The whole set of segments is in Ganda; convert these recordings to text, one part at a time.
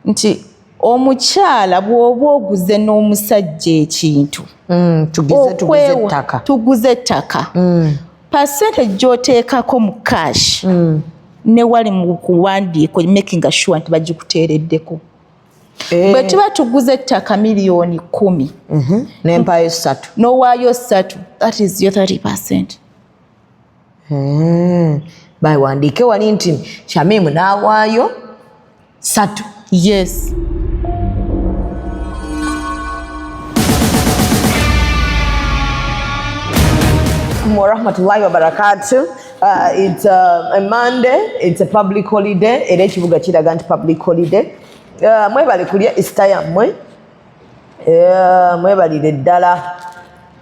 nti omukyala bw'oba oguze n'omusajja ekintu tuguze ettaka percentage gy'oteekako mu cash ne wali mu kuwandiiko making sure nti bagikuteereddeko bwe tuba tuguze ettaka miliyoni 10 n'empaayo 3 n'owaayo 3 that is your 30%. Bawandiike wali nti Shamimu n'awaayo 3. Yes. Warahmatullahi wabarakatuh. It's a Monday, it's a public holiday. Era ekibuga kiraga nti public holiday. Mwebale kulya Easter yammwe. Mwebalire ddala.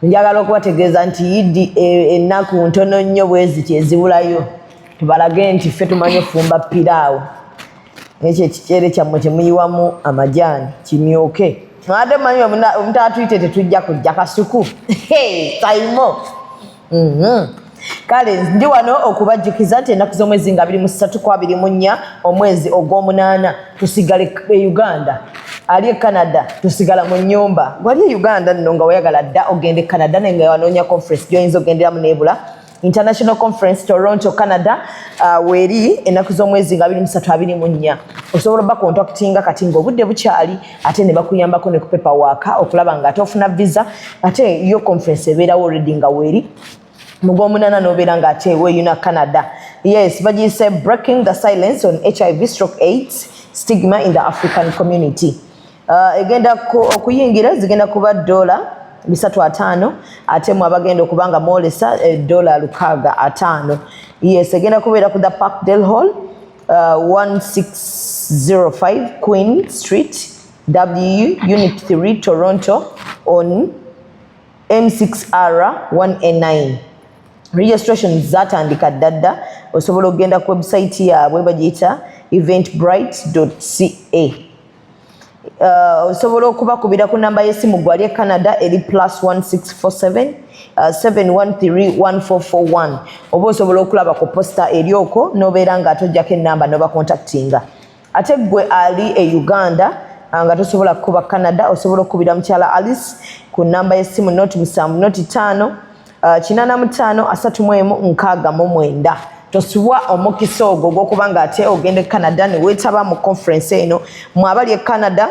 Njagala okubategeeza nti Idi ennaku ntono nnyo bwezi kyezibulayo. Tubalage nti ffe tumanyi ofumba piraawo. Ekyo ekicere kyammwe kye muyiwamu amajaani kimyoke. Ate manyi omuntu atuyite tetujja kujja kasuku. Taimo. Kale ndi wano okubajjukiza nti ennaku z'omwezi nga 23/24 omwezi ogw'omunaana tusigale Uganda. Ali Canada tusigala mu nnyumba. Wali Uganda nno nga wayagala dda ogende Canada naye nga wanoonya conference gy'oyinza ogenderamu neebula. International Conference Toronto, Canada, weri ennaku z'omwezi nga 23/24. Osobola bakontactinga kati ng'obudde bukyali ate ne bakuyambako ne ku paperwork okulaba nga ate ofuna visa ate yo conference ebeerawo already nga weri mu gw'omunaana n'obeera nga ate weeyuna Canada. Yes, bagiyise breaking the silence on HIV/AIDS stigma in the African community. Egenda okuyingira zigenda kuba $305 ate mu abagenda okubanga mwolesa $605. Yes, egenda kubeera ku the Parkdale Hall 1605 Queen Street W Unit 3 Toronto on M6R 1A9. Registration zatandika ddadda. Osobola okugenda ku website yaabwe bagiyita eventbrite.ca. Osobola okubakubira ku namba y'essimu gwali e Canada eri +1647 7131441 oba osobola okulaba ku posta eri okwo n'obeera nga atojjako ennamba n'obakontaktinga. Ate gwe ali e Uganda nga tosobola kukuba Canada osobola okubira mukyala Alice ku namba y'essimu 0705 853169. Tosubwa omukisa ogwo gw'okubanga ate ogende Canada ne weetaba mu conference eno. Mwabali e Canada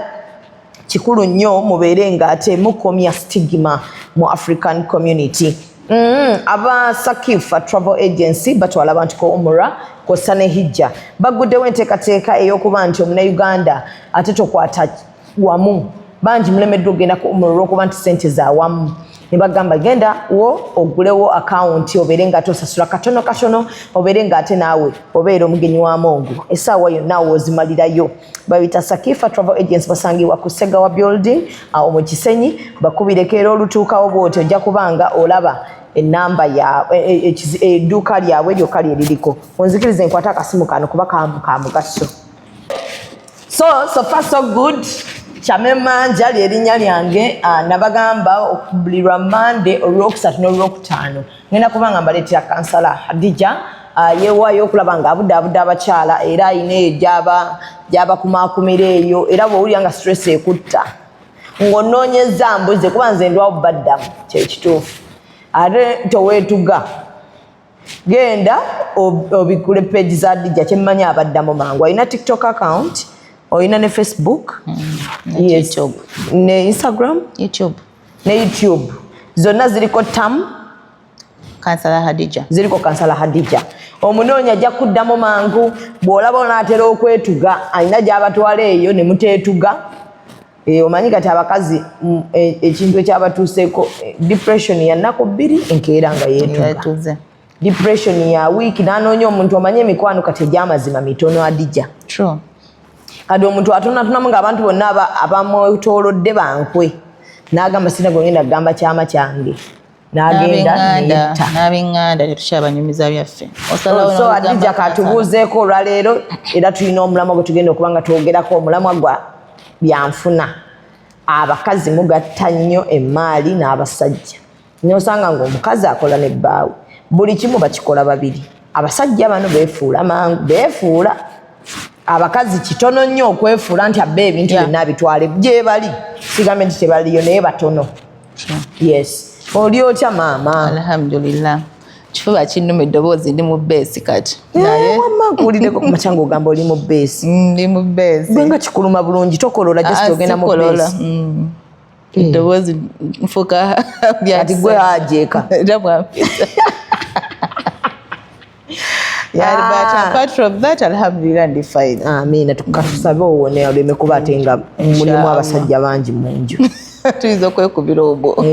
kikulu nnyo mubeere nga ate mukomya stigma mu African community. Aba Sakifa Travel Agency batwala abantu ko umra ko sane hijja baguddewo enteekateeka ey'okuba nti Omunnayuganda ate tokwata wamu bangi mulemeddwa ogenda ku umra olw'okuba nti ssente za wamu. Ne bagamba genda wo ogulewo account obeere nga tosasula katono obeere nga ate naawe obeera omugenyi wa Mungu essaawa yonna woozimalirayo. Babita Sakifa Travel Agency basangibwa ku Segawa Building mu Kisenyi. Bakubireko era olutuukawo bw'oti ojja kubanga olaba ennamba ya edduuka lyabwe lyokka lyeririko. Onzikirize nkwata akasimu kano kuba ka mugaso. So far so good. Chamemanja lyerinnya lyange nabagamba okubulirwa Monday olwokusatu n'olwokutaano ngenda kubanga mbaleetera kansala Hadija yeewaayo okulaba nga abudde abakyala era ayina eyo gy'aba kumaakumira eyo era bw'owulira nga stress ekutta ng'onoonyeza mbuze kuba nze ndwawo baddamu kyekituufu ate toweetuga genda obikule page za Hadija kyemmanyi abaddamu mangu alina TikTok account oyina ne Facebook yes, YouTube ne Instagram ne YouTube zonna ziriko Kansala Hadija ziriko Kansala Hadija. Omunoonya ajja kuddamu mangu bw'olaba onaatera okwetuga alina gy'abatwala eyo ne muteetuga. Omanyi kati abakazi ekintu ekyabatuuseeko depression ya nnaku 2 enkeera nga yeetuga. Depression ya wiiki n'anoonya omuntu omanye emikwano kati egy'amazima mitono Hadija. True. Kati omuntu atunamu ng'abantu bonna abamwetoolodde bankwe n'agamba sina gwengenda kugamba kyama kyange n'agenda n'ab'eŋŋanda tetukyabanyumiza byaffe. So Hadija katubuuzeeko olwaleero era tulina omulamwa gwe tugenda okuba nga twogerako. Omulamwa gwa byanfuna. Abakazi mugatta nnyo emmaali n'abasajja. N'osanga ng'omukazi akola ne bbaawe buli kimu bakikola babiri. Abasajja bano beefuula mangu beefuula abakazi kitono nnyo okwefuula nti abba ebintu byonna bitwale gye bali sigambe nti tebaliyo naye batono. Yes. Oli otya maama? Alhamdulillah. Kifuba kinnuma eddoboozi ndi mu bbeesi kati. Naye wamma nkuwuliddeko ku makya ng'ogamba oli mu bbeesi. Ndi mu bbeesi. Gwe nga kikuluma bulungi tokolola just ogenda mu bbeesi. Eddoboozi nfuuka ati gwe ajeeka. Era bwampisa. But apart from that, alhamdulillah, ndi fine. Amina. Tukasabe owone oleme kuba ate nga mulimu abasajja bangi mu nju. Tuyinza okwekubira obwo.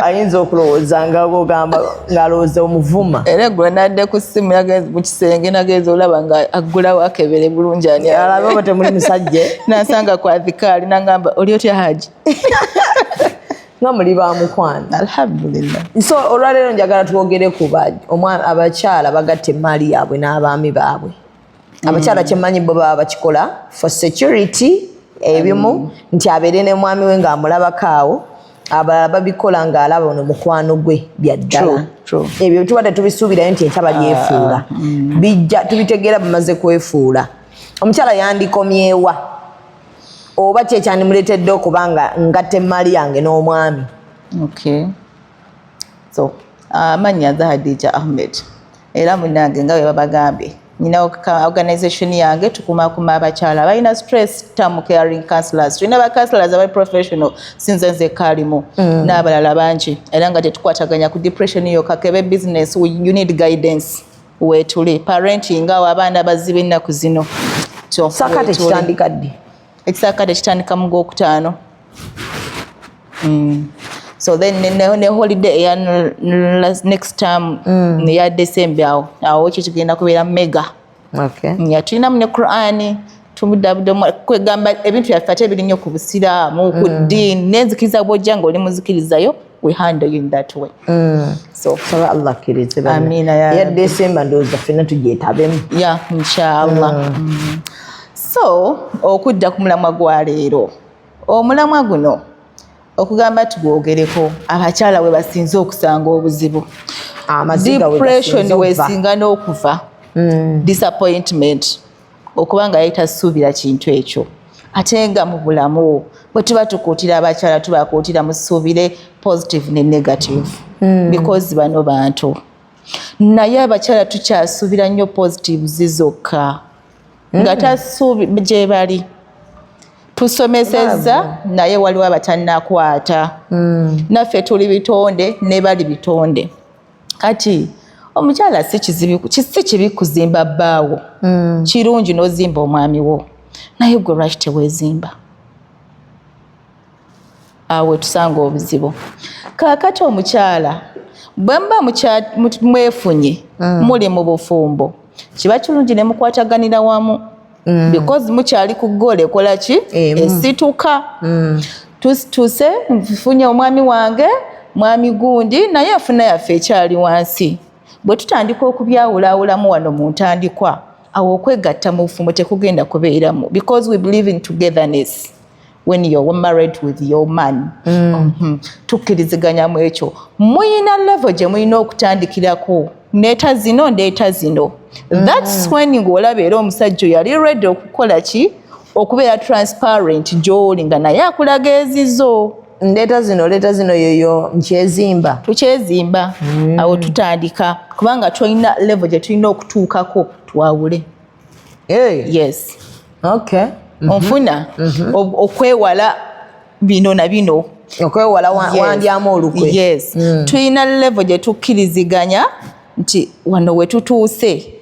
Ayinza okulowooza ng'agamba ng'alowooza omuvuma. Era gwe nadde ku ssimu yagenze mu kisenge nagenze olaba nga aggulawo akebere bulungi ani alabe oba temuli musajja. N'asanga ku adhikaali n'agamba oli otya Haji? Nga muli ba mukwano. Alhamdulillah. So olwaleero njagala twogere ku abakyala bagatta emmaali yaabwe n'abaami baabwe. Abakyala kyemmanyi bo baba bakikola for security ebimu nti abeere ne mwami we ng'amulabako awo. Abalala babikola ng'alaba ono mukwano gwe bya ddala. Ebyo tubadde tubisuubirayo nti enkya balyefuula. Bijja tubitegeera bamaze kwefuula. Omukyala yandikomyewa oba kyekyandimuleetedde okuba nga ngatta emmaali yange n'omwami. Okay. So amannya Hadija Ahmed era munnange nga bwe babagambye nina organisation yange tukumakuma abakyala balina stress term caring counselors. Tulina ba counselors abali professional sinze nze kaalimu n'abalala bangi era nga tetukwataganya ku depression yokka kebe business you need guidance weetuli parenting awo abaana baziba ennaku zino. Saakate kitandika ddi? Ekisaakate kitandika mu Gwokutaano. So then ne holiday ya next term ya December awo kigenda kubeera mega. Okay. Tulina mu ne Qur'ani kwegamba ebintu byaffe ate biri nnyo ku busiraamu ku ddiini n'enzikiriza bw'ojja ng'oli muzikirizayo we handle you in that way. So saba Allah akkirize bana. Amina ya December ndowooza ffenna tugyetabemu. Ya inshallah. So okudda ku mulamwa gwa leero. Omulamwa guno okugamba tugwogereko abakyala we basinze okusanga obuzibu. Depression wesinga n'okuva. Disappointment okubanga yayitasuubira kintu ekyo. Ate nga mu bulamu bwe tuba tukuutira abakyala tubakuutira musuubire positive ne negative. Because bano bantu. Naye abakyala tukyasuubira nnyo positive zizokka. Nga tasuubi gye bali. Tusomesezza naye waliwo abatannakwata. Naffe tuli bitonde ne bali bitonde. Kati omukyala si kibi kuzimba bbaawo. Kirungi n'ozimba omwami wo. Naye gwe lwaki teweezimba? Awo tusanga obuzibu. Kaakati omukyala bwe muba mwefunye muli mu bufumbo kiba kirungi ne mukwataganira wamu. Because mukyali ku goal ekola ki? Esituka. Tuse nfunye omwami wange mwami gundi naye afuna yaffe ekyali wansi. Bwe tutandika okubyawulaawulamu wano mu ntandikwa awo okwegatta mu bufumbo tekugenda kubeeramu. Because we believe in togetherness when you're married with your man. Tukkiriziganya mu ekyo. Muyina level gye muyina okutandikirako. Ndeeta zino ndeeta zino. That's when ng'olaba era omusajja yali ready okukola ki? Okubeera transparent gy'oli nga naye akulaga ezizo. Ndeeta zino yoyo nkyezimba. Tukyezimba. Awo tutandika. Kubanga tulina level gye tulina okutuukako twawule. Yes. Okay. Onfuna okwewala bino na bino. Okwewala wandyamu olukwe. Yes. Tulina level gye tukkiriziganya nti wano we tutuuse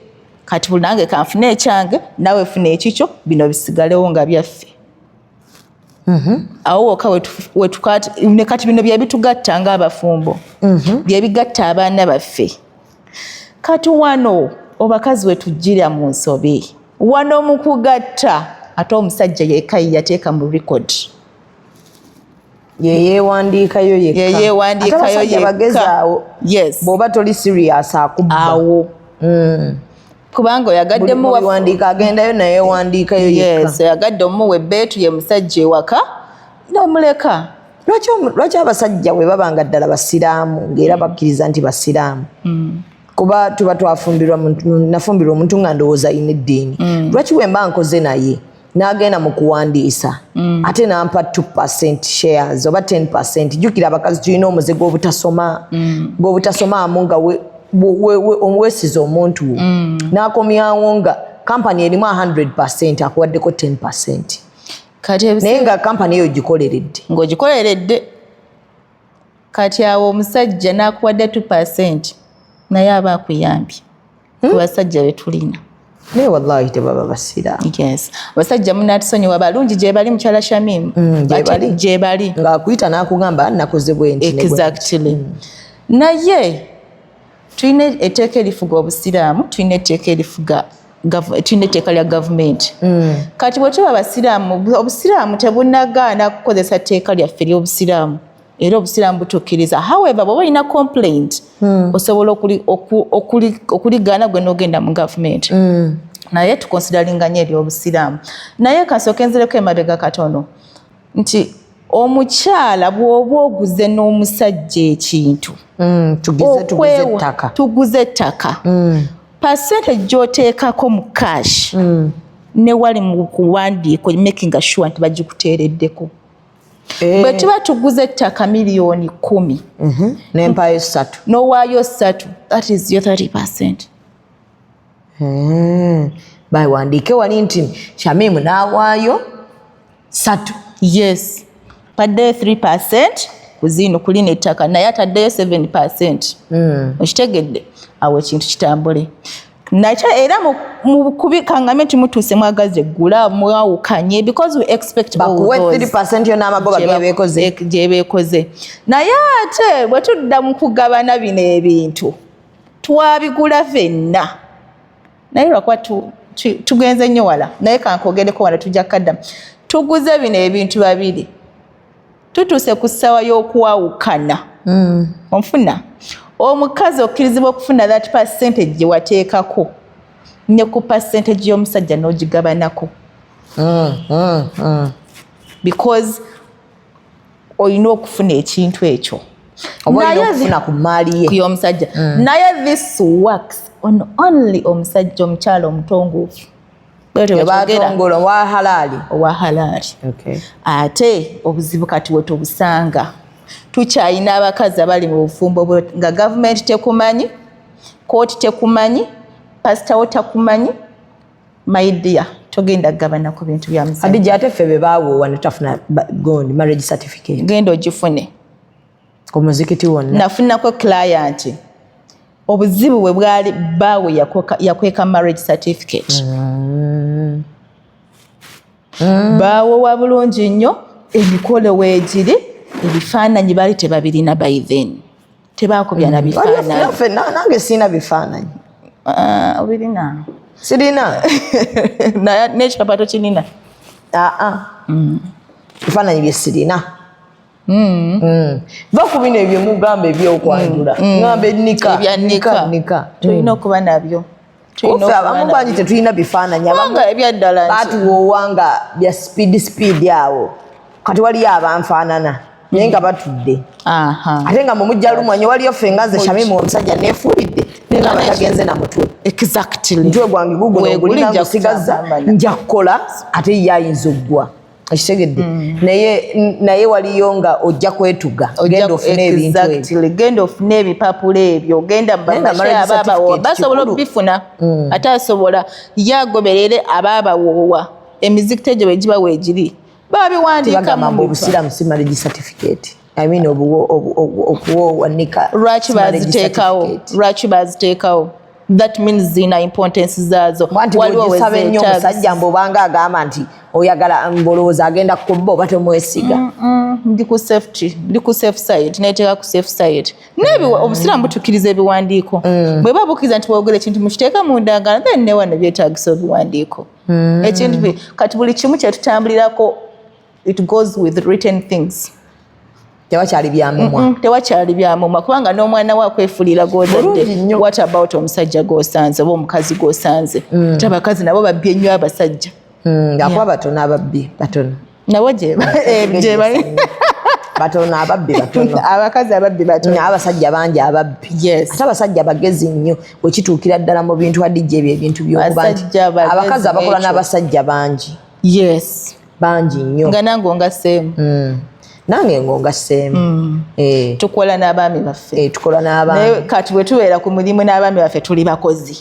kati buli nange kanfune ekyange nawe funa ekikyo bino bisigalewo nga byaffe. Awo wokka ne kati bino bye bitugatta ng'abafumbo. Bye bigatta abaana baffe. Kati wano obakazi we tujjira mu nsobe. Wano mu kugatta ate omusajja yeekayi yateeka mu record. Yeyewandiikayo yekka. Yes. Bw'oba toli serious akubba. Awo. Kubanga oyagaddemu wawandiika agendayo naye wandiikayo yekka. Yes, oyagadde omuwe bbeetu ye musajja ewaka n'omuleka. Lwaki abasajja bwe babanga ddala basiraamu ng'era bakkiriza nti basiraamu? kuba tuba nafumbirwa omuntu nga ndowooza ayina eddiini lwaki bwe mba nkoze naye n'agenda mu kuwandiisa ate nampa 2% shares oba 10%. Jjukira abakazi tulina omuze gw'obutasomaamu nga weesize omuntu wo n'akomyawo nga kampani erimu 100% akuwaddeko 10%. Naye nga kampani eyo gikoleredde ng'ogikoleredde kati awo omusajja n'akuwadde 2% naye aba akuyambye ku basajja be tulina. Naye wallahi tebaba basiraamu. Yes. Abasajja munaatusonyiwa balungi gye bali mukyala Shamimu. Gye bali. Ng'akuyita n'akugamba nakoze bwe nti. Exactly. Naye tulina etteeka erifuga obusiraamu, tulina etteeka erifuga tulina etteeka lya gavumenti. Kati bwe tuba abasiraamu, obusiraamu tebunagaana kukozesa tteeka lyaffe ly'obusiraamu. Era obusiraamu butukkiriza. However, bw'oba olina complaint osobola okuligaana gwe n'ogenda mu gavumenti. Naye tukonsideringa nnyo ery'obusiraamu. Naye kasooka enzireko emabega katono nti omukyala bw'oba oguze n'omusajja ekintu tuguze ettaka percentage gy'oteekako mu cash ne wali mu kuwandiika making sure nti bagikuteereddeko. Bwe tuba tuguze ettaka miliyoni 10 n'empaayo 3 n'owaayo 3, that is your 30%. Bawandiike wali nti Shamimu n'awaayo 3. Yes. Paddeyo 3% kuzino kulina ettaka naye ataddeyo 7%. Okitegedde awo ekintu kitambule. Nakyo era mu kubikangame nti mutuuse mwagaze eggula mwawukanye because we expect bakuwe 3% yo n'amagoba gye beekoze. Naye ate bwe tudda mu kugabana bino ebintu twabigula ffenna. Naye lwakuba tugenze nnyo wala naye kankogereko wala tujja kadda tuguze bino ebintu babiri tutuuse ku ssawa y'okuwawukana. Onfuna omukazi okkirizibwa okufuna that percentage gye wateekako ne ku percentage y'omusajja n'ogigabanako because olina okufuna ekintu ekyo okufuna ku maali ye y'omusajja. Naye this works on only omusajja omukyala omutongoofu batongola owa halaali. Ate obuzibu kati we tubusanga tukyalina abakazi abali mu bufumbo nga gavumenti tekumanyi, kooti tekumanyi, pasita wo takumanyi, my dear togenda kugabana ku bintu bya musajja. Adija ate ffe be baawoowa ne tutafuna gondi marriage certificate. Genda ogifune ku muzikiti wonna. Nafunako client obuzibu bwe bwali baawe yakweka marriage certificate. Baawowa bulungi nnyo emikolo weegiri ebifaananyi baali tebabirina by then. Tebaakubya na bifaananyi. Nange sirina bifaananyi. Obirina? Sirina. N'ekikapato kinina? Bifaananyi bye sirina. Va ku bino ebyo mugamba ebyokwanjula. Ngamba ennika. Tulina okuba nabyo. Ofe abamu bangi tetulina bifaananyi. Abamu ebyaddala baatuwoowa nga bya speed awo. Kati waliyo abanfaanana. Naye nga batudde. Ate nga mumujja lumwanyi waliyo ffe nga nze Shamimu omusajja neefuulidde naye nga batagenze na mutwe. Exactly. Mutwe gwange guguno ogulina ngusigaza nja kukola ate ye ayinza oggwa. Okitegedde. Naye waliyo nga ojja kwetuga. Genda ofune ebintu ebyo. Genda ofune ebipapula ebyo. Ogenda mu babashaaba basobola okubifuna. Ate asobola yagoberere abaabawoowa. Emizikiti egyo bwe giba weegiri. Babiwandiika mu obusiraamu si marriage certificate. I mean okuwoowa nika. Lwaki baziteekawo? That means zina importance zaazo. Waliwo wesabe nnyo omusajja mbobanga agamba nti oyagala mbolooza agenda kubba oba tomwesiga. Ndi ku safe side. Neeteeka ku safe side. Obusiraamu butukkiriza ebiwandiiko. Bwe babukkiriza nti bwogera ekintu mukiteeka mu ndagaano then ne wano byetaagisa ebiwandiiko. Ekintu kati buli kimu kye tutambulirako it goes with written things. Tewakyali byamumwa. Tewakyali byamumwa kubanga n'omwana we akwefuulira gw'ozadde. What about omusajja gw'osanze oba omukazi gw'osanze? Ate abakazi nabo babbye nnyo abasajja. Akuba batono ababbi batono. Nabo gye bali. batono ababbi batono abakazi ababbi batono abasajja bangi ababbi ate abasajja bagezi nnyo bwe kituukira ddala mu bintu adijja ebyo ebintu by'okuba nti abakazi abakola n'abasajja bangi bangi nnyo nga nange ongasseemu nange ngongasseemu tukola n'abaami baffe tukola n'abaami naye kati bwe tubeera ku mulimu n'abaami baffe tuli bakozi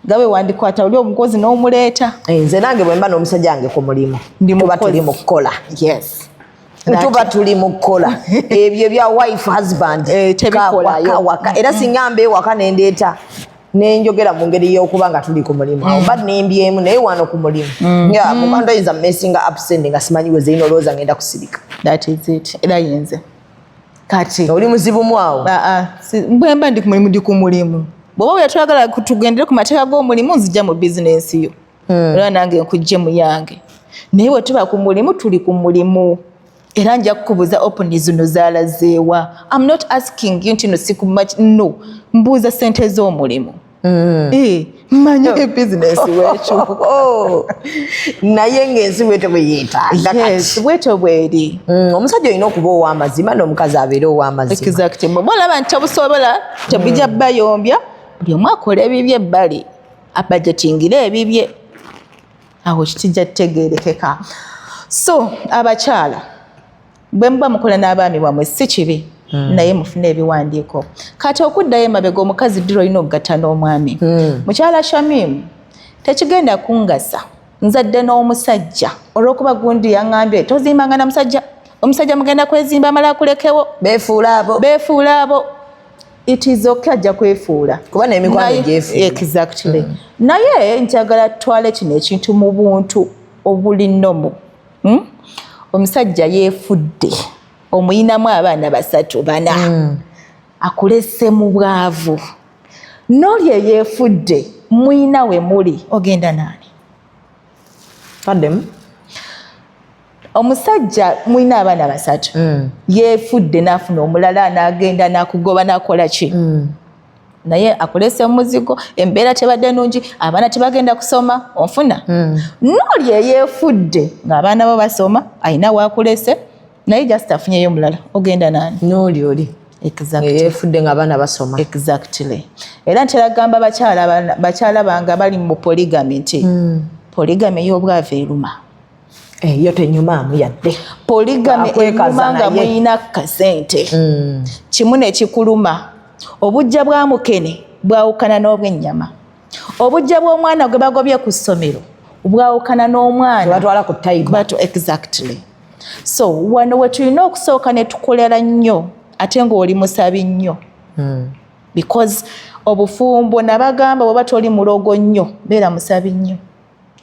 nga bwe wandikwata oli omukozi n'omuleeta nze nange bwe mba n'omusajja wange ku mulimu tuba tuli mu kukola tuba tuli mu kukola ebyo bya wife husband waka era singa mba ewaka nendeeta nenjogera mu ngeri y'okuba nga tuli ku mulimu awo mba nembyemu naye wano ku mulimu mukando oyinza mmesinga absend nga simanyi we zeyina olowooza ngenda kusirika era yinze kati oli muzibumu awo bwe mba ndi ku mulimu ndi ku mulimu bw'oba bweyatwagala tugendere ku mateeka g'omulimu nzijja mu bizinensi yo era nange nkujje mu yange naye bwe tuba ku mulimu tuli ku mulimu era nja kukubuuza openi zino zaalazeewa I'm not asking you nti no sikumaki no mbuuza ssente z'omulimu mmanyi ebizinensi weekyo naye ng'ensi bwete bwe yeetaaga bwetyo bweri omusajja olina okuba ow'amazima n'omukazi abeere ow'amazima bw'olaba nti tobusobola tebujja bayombya buli omu akola ebibye ebbali abajetingire ebibye awo kitijja tutegeerekeka so abakyala bwe muba mukola n'abaami bamwe si kibi naye mufune ebiwandiiko kati okuddayo emabega omukazi ddira olina okugatta n'omwami mukyala Shamimu tekigenda kungasa nzadde n'omusajja olw'okuba gundi yaŋŋambye tozimbanga na omusajja mugenda kwezimba amala akulekewo beefuula abo it is okay ajja kwefuula kuba n'emikwano gyefuula exactly naye njagala tutwale kino ekintu mu buntu obuli nnomu omusajja yeefudde omuyinamu abaana 3 4 akulese mu bwavu n'oli eyeefudde muyina we muli ogenda naani kaddemu omusajja muyina abaana 3 yeefudde n'afuna omulala n'agenda n'akugoba n'akola ki naye akulese muzigo embeera tebadde nungi abaana tebagenda kusoma onfuna n'oli eyeefudde ng'abaana bo basoma ayina waakulese naye just afunyeyo omulala ogenda naani n'oli yeefudde ng'abaana basoma exactly era ntera gamba bakyala bange bali mu polygamy nti polygamy y'obwavu eruma yo tenyumaamu yadde polygamy eruma nga muyina kasente kimu nekikuluma obujja bwa mukene bwawukana n'obw'ennyama obujja bw'omwana gwe bagobye ku ssomero bwawukana n'omwana batwala ku taiba exactly so wano we tulina okusooka ne tukolera nnyo ate ng'oli musabi nnyo because obufumbo nabagamba bw'oba toli mulogo nnyo beera musabi nnyo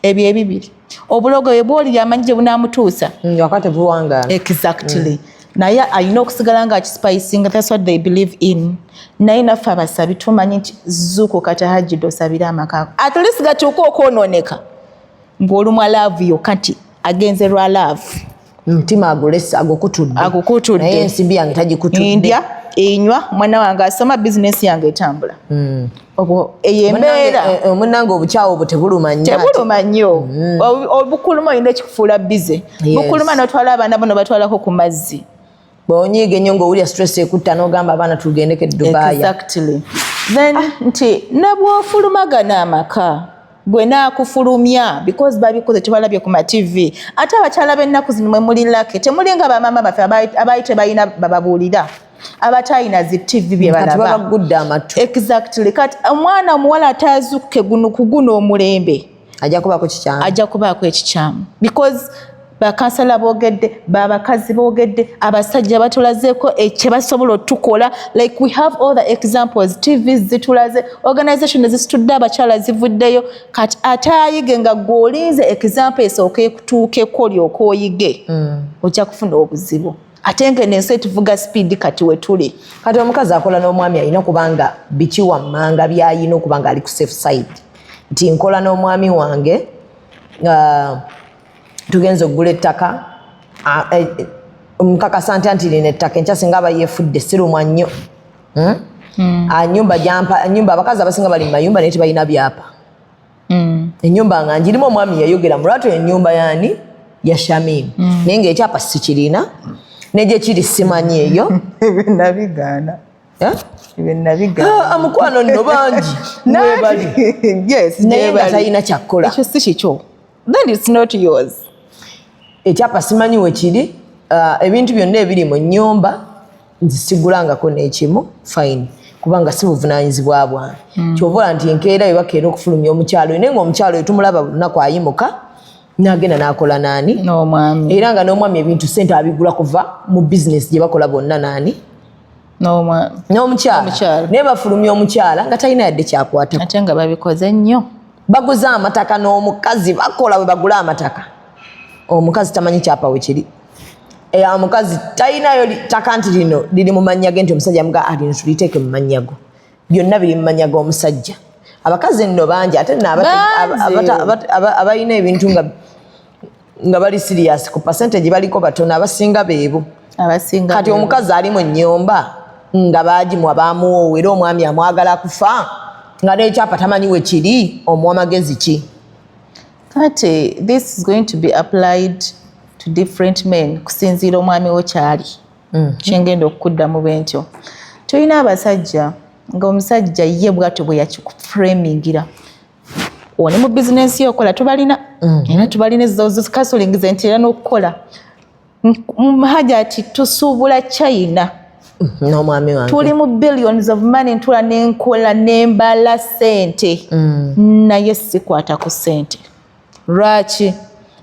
ebyo ebibiri obulogo bwe bwolira amanyi gye bunaamutuusa wakati buwangaala exactly naye alina okusigala nga akispicinga that's what they believe in naye naffe abasabi tumanyi nti zuuku katahajjid osabire amakaako at least gatuuka okwonooneka ng'olumwa laavu yokka nti agenze lwa laavu mutima agukutudde naye ensimbi yange tagikutudde ndya enywa mwana wange asoma bizinesi yange etambula obwo eyembeera munnange obukyawo obwo tebuluma nnyo obukuluma olina ekikufuula bize bukuluma n'otwala abaana bono batwalako ku mazzi bw'onyiiga ennyo ng'owulya stress ekutta n'ogamba abaana tugendeko e Dubai exactly then nti nabwofulumagana amaka gwe naakufulumya because babikoze tebalabye ku ma-TV ate abakyala b'ennaku zino mwe muli lake temuli nga bamaama baffe abaali tebalina bababuulira abatayina zi-TV bye balabagudde amatu exactly kati omwana omuwala ataazukke ku guno omulembe ajja kubaako ekikyamu because bakansala boogedde babakazi boogedde abasajja batulazeeko kye basobola otukola like we have all the examples TVs zitulaze organization ezisitudde abakyala zivuddeyo kati ate ayige nga gw'olinze example esooka ekutuukeko olyoka oyige ojja kufuna obuzibu ate nga ensi tuvuga speed kati we tuli kati omukazi akola n'omwami alina okubanga bikiwammanga byayina okubanga ali ku safe side nti nkola n'omwami wange tugenze okugula ettaka omukakasa nti lina ettaka enkya singa aba yeefudde sirumwa nnyo nyumba abakazi abasinga bali mu mayumba naye tebalina byapa ennyumba nga njirimu omwami yayogera mulwatu ennyumba yaani ya Shamimu naye ng'ekyapa sikirina neje kiri simanyi eyo nabigaana amukwano nno bangi nebali yes naye nga talina kyakkola ekyo si kikyo then it's not yours ekyapa simanyi wekiri ebintu byonna ebiri mu nnyumba nzisigulangako n'ekimu fine kubanga si buvunaanyizibwa bwange kyovola nti enkeera yebakeera okufulumya omukyalo naye ngaomukyalo oyo tumulaba buli lunaku ayimuka n'agenda n'akola naani n'omwami era nga n'omwami ebintu sente abigula kuva mu bizinesi gye bakola bonna naani n'omukyala naye bafulumya omukyala nga talina yadde kyakwata ate nga babikoze nnyo baguza amataka n'omukazi bakola we bagula amataka omukazi tamanyi kyapa we kiri omukazi talinayo ttaka nti lino liri mu mannya ge nti omusajja amuga lino tuliteeke mu mannya go byonna biri mu mannya g'omusajja abakazi nno bangi ate nno abalina ebintu nga bali serious ku percentage baliko batono abasinga beebo kati omukazi ali mu nnyumba nga baagimwa baamuwoowa era omwami amwagala kufa nga n'ekyapa tamanyi we kiri omuwa magezi ki kati this is going to be applied to different men kusinziira omwami wo kyali kyengenda okukuddamu bwentyo tulina abasajja ng'omusajja ye bwatyo bwe yakikuframingira oni mu bizinensi yokola tubalina era tubalina ezocounseling zentera n'okukola muhaja ati tusuubula China n'omwami wange tuli mu billions of money ntula n'enkola n'embala ssente naye sikwata ku ssente lwaki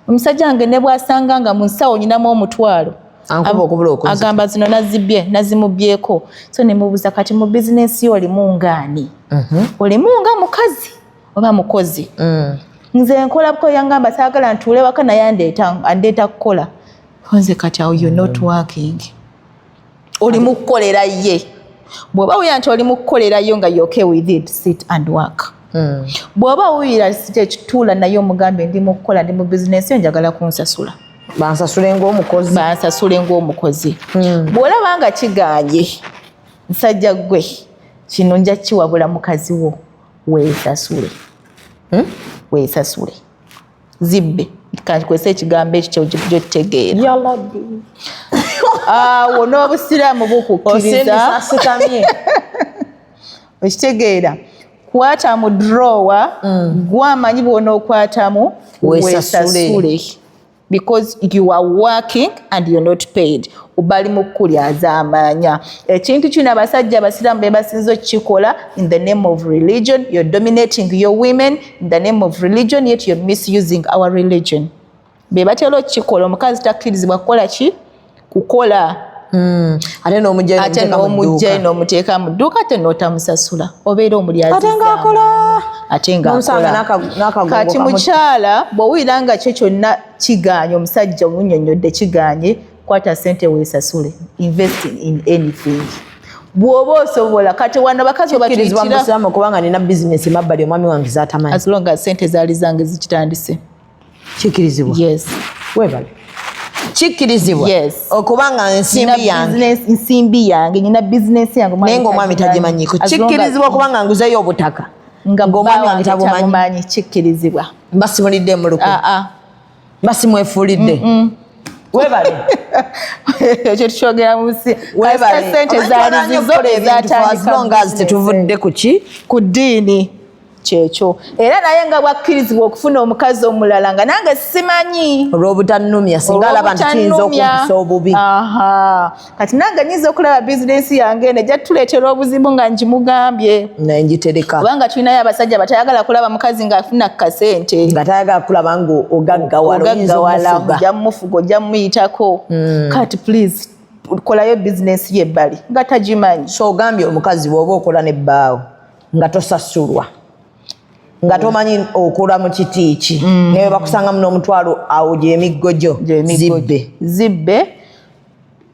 omusajja wange ne bw'asanga nga mu nsawo nyinamu omutwalo agamba zino nazimubyeko so ne mubuuza kati mu bizinensi yo olimu ngaani olimu nga mukazi oba mukozi nze nkola buko yangamba saagala ntuule waka naye andeeta kukola nze kati awo you're not working oli mu kukolera ye bw'oba wuya nti oli mu kukolera yo nga you're okay with it sit and work bw'oba wuyira ekituula naye omugambe ndi mu kukola ndi mu bizinensi yo njagala kunsasula bansasule ng'omukozi bw'olaba nga kiganye nsajja gwe kino nja kiwabula mukazi wo weesasule zibbe kankwesa ekigambo ekyo gy'otegeera awo n'obusiraamu bukukkiriza okitegeera kwata mu drawer gwamanyi bwona okwatamu weesasule because you are working and you're not paid ubali mukulyaza amanya ekintu kino abasajja abasiraamu be basinza okukikola in the name of religion. You're dominating your women in the name of religion, yet you're misusing our religion. Be batera okukikola omukazi takkirizibwa kukola ki kukola ate n'omujja mu dduuka ate n'otamusasula obeera omulyaziza ate ng'akola kati mukyala bw'owulira nga kyo kyonna kiganye omusajja omunnyonnyodde kiganye kwata ssente weesasule invest in anything bw'oba osobola kati wano bakazi obakirizibwa kubanga nina bizinesi mabbali omwami wange zatamanyi as long as ssente zaali zange zikitandise kikirizibwa yes webale kikirizibwa yes okubanga nsimbi yange nina bizinesi yange naye ng'omwami tagimanyiko kikirizibwa kubanga nguzeyo obutaka nga omwami wange tabumanyi kikirizibwa basimulidde mu luku basimwefuulidde webale ekyo tukyogera mu nsi ssente zaali zizo ezatandika tetuvudde ku ddiini kyekyo era naye nga bwakkirizibwa okufuna omukazi omulala nga nange simanyi olw'obutannumya singa alaba nti kiyinza okumpisa obubi kati nange nyinza okulaba bizinensi yange eno ejja tuleetera obuzibu nga ngimugambye naye ngitereka kubanga tulinayo abasajja batayagala kulaba mukazi ng'afuna kasente nga tayagala kulaba nga ogaggawala ojja mumufuga ojja mumuyitako kati please kolayo bizinensi yebbali nga tagimanyi so ogambye omukazi bw'oba okola nebbaawo nga tosasulwa nga tomanyi okola mu kiti ki naye bakusangamu n'omutwalo awo gy'emiggo gyo zibbe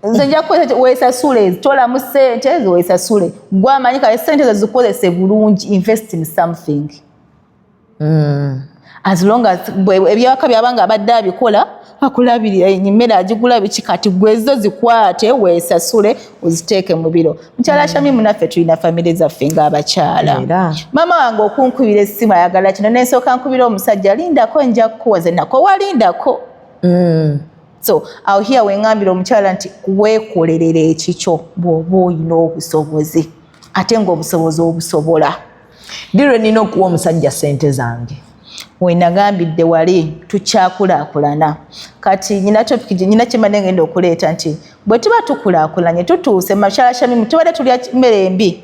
nze nja kukozesa weesasule tolamu ssente weesasule gwamanyi kale ssente zo zikozese bulungi invest in something as long as ebyawaka byabanga abadde abikola akulabirira emmere agigula biki kati gwezo zikwate weesasule uziteeke mu biro mukyala Shami munaffe tulina famire zaffe ng'abakyala maama wange okunkubira essimu ayagala kino nensooka nkubira omusajja lindako nja kukuwa ze nako walindako So awo here wengambira omukyala nti weekolerera ekikyo bw'oba oyina obusobozi ate ng'obusobozi obusobola. Ddirwe nina okuwa omusajja ssente zange. Wenagambidde wali tukyakulaakulana. Kati nyina topic gye nyina kyemane ngenda okuleeta nti bwe tuba tukulaakulanye tutuuse mashalashami tubadde tulya mmere embi.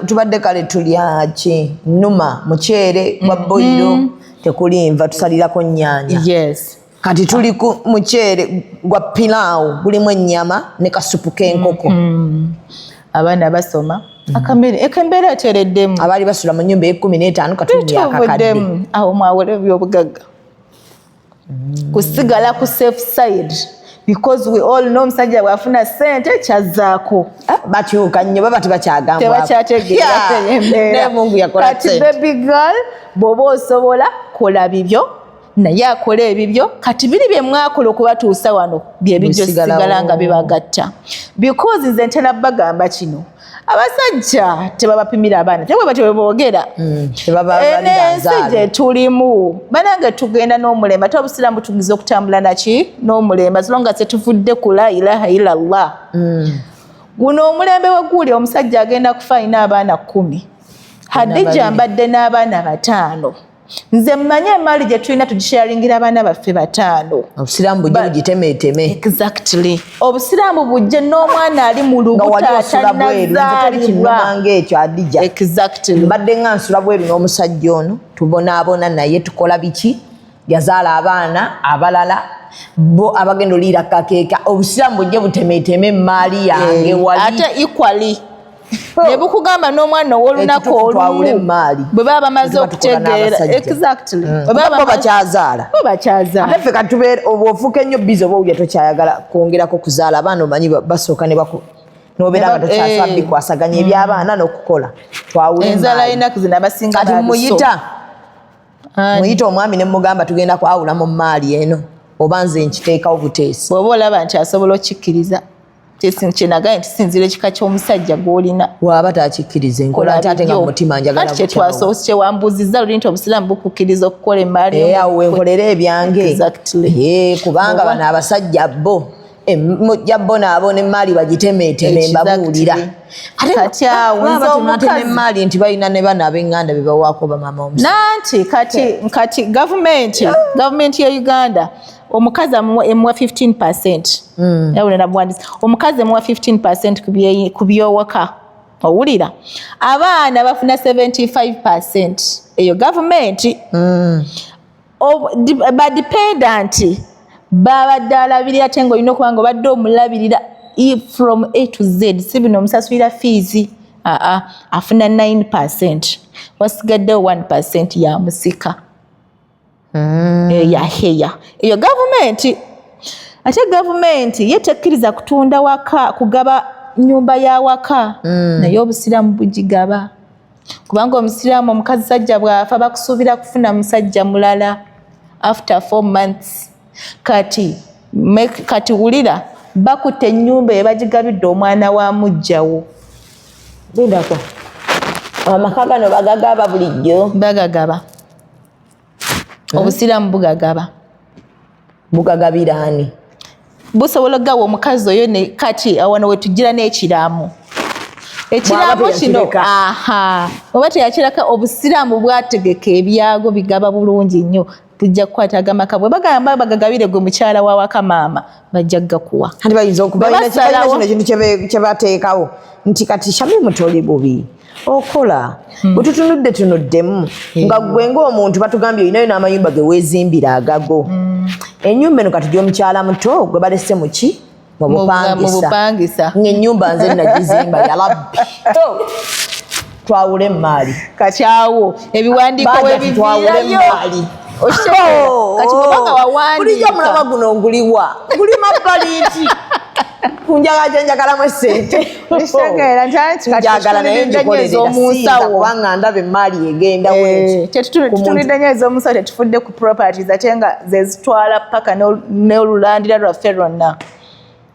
Tubadde kale tulya ki? Nnuma, muceere gwa boyiro, tekulinva tusalirako nnyanja. Yes. Kati tuli ku muceere gwa pilaawo gulimu ennyama ne kasupu k'enkoko. Abaana basoma akamere ekembeera ateereddemu abaali basula mu nnyumba e15 katundu yakakadde awo mwawole by'obugagga kusigala ku safe side because we all know omusajja bw'afuna ssente kyazzaako bakyuka nnyo baba tebakyagambwako tebakyategeera embeera Mungu yakola kati baby girl bw'oba osobola kola bibyo naye akola ebibyo kati biri bye mwakola okubatuusa wano byebijjo sigala nga bibagatta because nze ntera bagamba kino abasajja tebabapimira abaana tebaba tebeboogera ensi gye tulimu banange tugenda n'omulembe ate obusiraamu tugiza okutambula naki n'omulembe as long as tetuvudde ku la ilaha illallah guno omulembe we guuli omusajja agenda kufa alina abaana 10 Hadija mbadde n'abaana 5 nze mmanye emaali gye tulina tugisharingira abaana baffe 5 obusiraamu bujje bugitemeeteme exactly obusiraamu bujje n'omwana ali mu lubuto atanazaalibwa ekyo Hadija exactly mbadde nga nsula bweru n'omusajja ono tubonaabona naye tukola biki yazaala abaana abalala bo abagenda oliira kakeeka obusiraamu bujje butemeeteme emaali yange wali ate equally ne bukugamba n'omwana ow'olunaku olumu bwe baba bamaze okutegeera exactly bo bakyazaala ate ffe katubeera ofuuka ennyo bizi oba owulya tokyayagala kwongerako kuzaala abaana omanyi basooka n'obeera nga tokyasaba bikwasaganya eby'abaana n'okukola twawula enzaala y'ennaku zino abasinga kati muyita omwami ne mugamba tugenda kwawula mu maali eno oba nze nkiteekawo buteesi bw'oba olaba nti asobola okkikkiriza kyenagaye nti sinzira ekika ky'omusajja gw'olina waaba takikkiriza enkola ate nga mutima njagala kyetwasoose kyewambuuzizza luli nti obusiraamu bukukkiriza okukola emaali awo wenkolera ebyange kubanga bano abasajja bo mujja bo naabo n'emaali bagitemeeteme mbabuulira kati awo emaali nti balina ne bana ab'eŋŋanda be bawaako bamama omusa nanti kati gavumenti ya Uganda omukazi emuwa 15% yawulira bwandisi omukazi emuwa 15% ku by'owaka owulira abaana bafuna 75% eyo gavumenti badependant babadde alabirira ate ng'olina okuba nga obadde omulabirira from A to Z si bino omusasulira fees afuna 9% wasigaddewo 1% ya musika yaheya eyo gavumenti ate gavumenti ye tekkiriza kutunda waka kugaba nyumba ya waka naye obusiraamu bugigaba kubanga omusiraamu omukazi sajja bw'afa bakusuubira kufuna musajja mulala after 4 months kati wulira bakutte ennyumba ebagigabidde omwana wa mujjawo bindako amaka gano bagagaba bulijjo bagagaba obusiraamu bugagaba bugagabira ani busobola gawa omukazi oyo ne kati awano wetugira n'ekiraamu ekiraamu kino oba teyakiraka obusiraamu bwategeka ebyago bigaba bulungi nnyo bujja kukwata agamaka bwe bagamba bagagabire gwe mukyala wa waka maama bajja gakuwa kati bayinza okubalina kino ekintu kyebateekawo nti kati Shamimu toli bubi okola bwetutunudde tunuddemu nga gwe ng'omuntu batugambye olinayo n'amayumba ge weezimbira agago ennyumba eno kati gy'omukyala muto gwe balese muki mu bupangisa ng'ennyumba nze nagizimba yalabbi twawule emaali kati awo ebiwandiiko webiviirayo kati kubanga wawandiika bulijjo mulaba guno nguliwa guli mabbali nti kunjagalamu essente njagala naye njikolerera kubanga ndaba emaali egenda tetutunidde nnyo ez'omusawo tetufudde ku properties ate nga zezitwala paka n'olulandira lwaffe lwonna.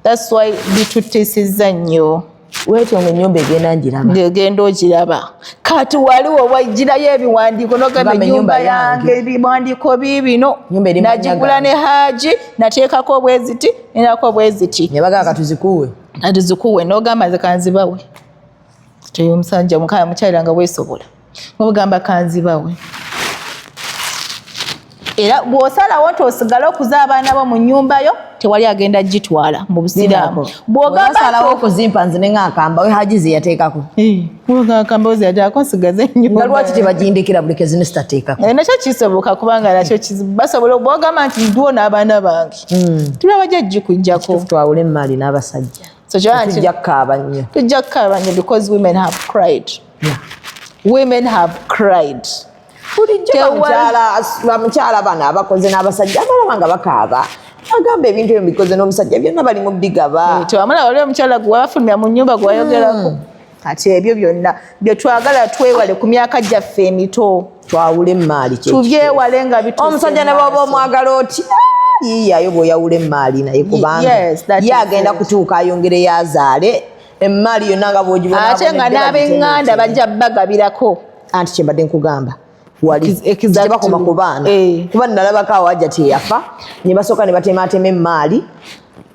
That's why bitutiisizza nnyo wetyo ng'ennyumba egenda njiraba ng'egenda ogiraba kati waliwo wagirayo ebiwandiiko nogamba ennyumba yange ebiwandiiko biibino nagigula ne Haji nateekako obweziti nenako obweziti ne bagamba katuzikuwe atuzikuwe nogamba nze kanzibawe teyo omusajja mukaya mukyalira nga weesobola obugamba kanzibawe era bw'osalawo nti osigale okuza abaana bo mu nnyumba yo tewali agenda gitwala mu busiraamu bw'ogambasalawo okuzimpa nze ne ng'akamba we Haji ze yateekako akamba ze yateekako nsigaze ennyumba nga lwaki tebagindikira buli kezi ne sitateekako nakyo kisoboka kubanga nakyo basobola bw'ogamba nti ndiwo n'abaana bange tulabajja gikujjako twawule emmali n'abasajja tujja kukaaba nnyo tujja kukaaba nnyo because women have cried women have cried bulijjo bamukyala bano abakoze n'abasajja abalaba nga bakaaba agamba ebintu ebyo bikoze n'omusajja byonna bali mu bigaba tewamala wali omukyala gwe wafulumya mu nnyumba gwe wayogerako kati ebyo byonna bye twagala twewale ku myaka gyaffe emito twawule emaali tubyewale nga omusajja ne bwoba omwagala oti yiyayo bw'oyawula emaali naye kubanga ye agenda kutuuka ayongere yazaale emaali yonna nga bw'ogibona ate nga n'ab'eŋŋanda bajja bagabirako anti kyembadde nkugamba tebakoma ku baana kuba nalabako awajja teyafa ne basooka ne batematema emaali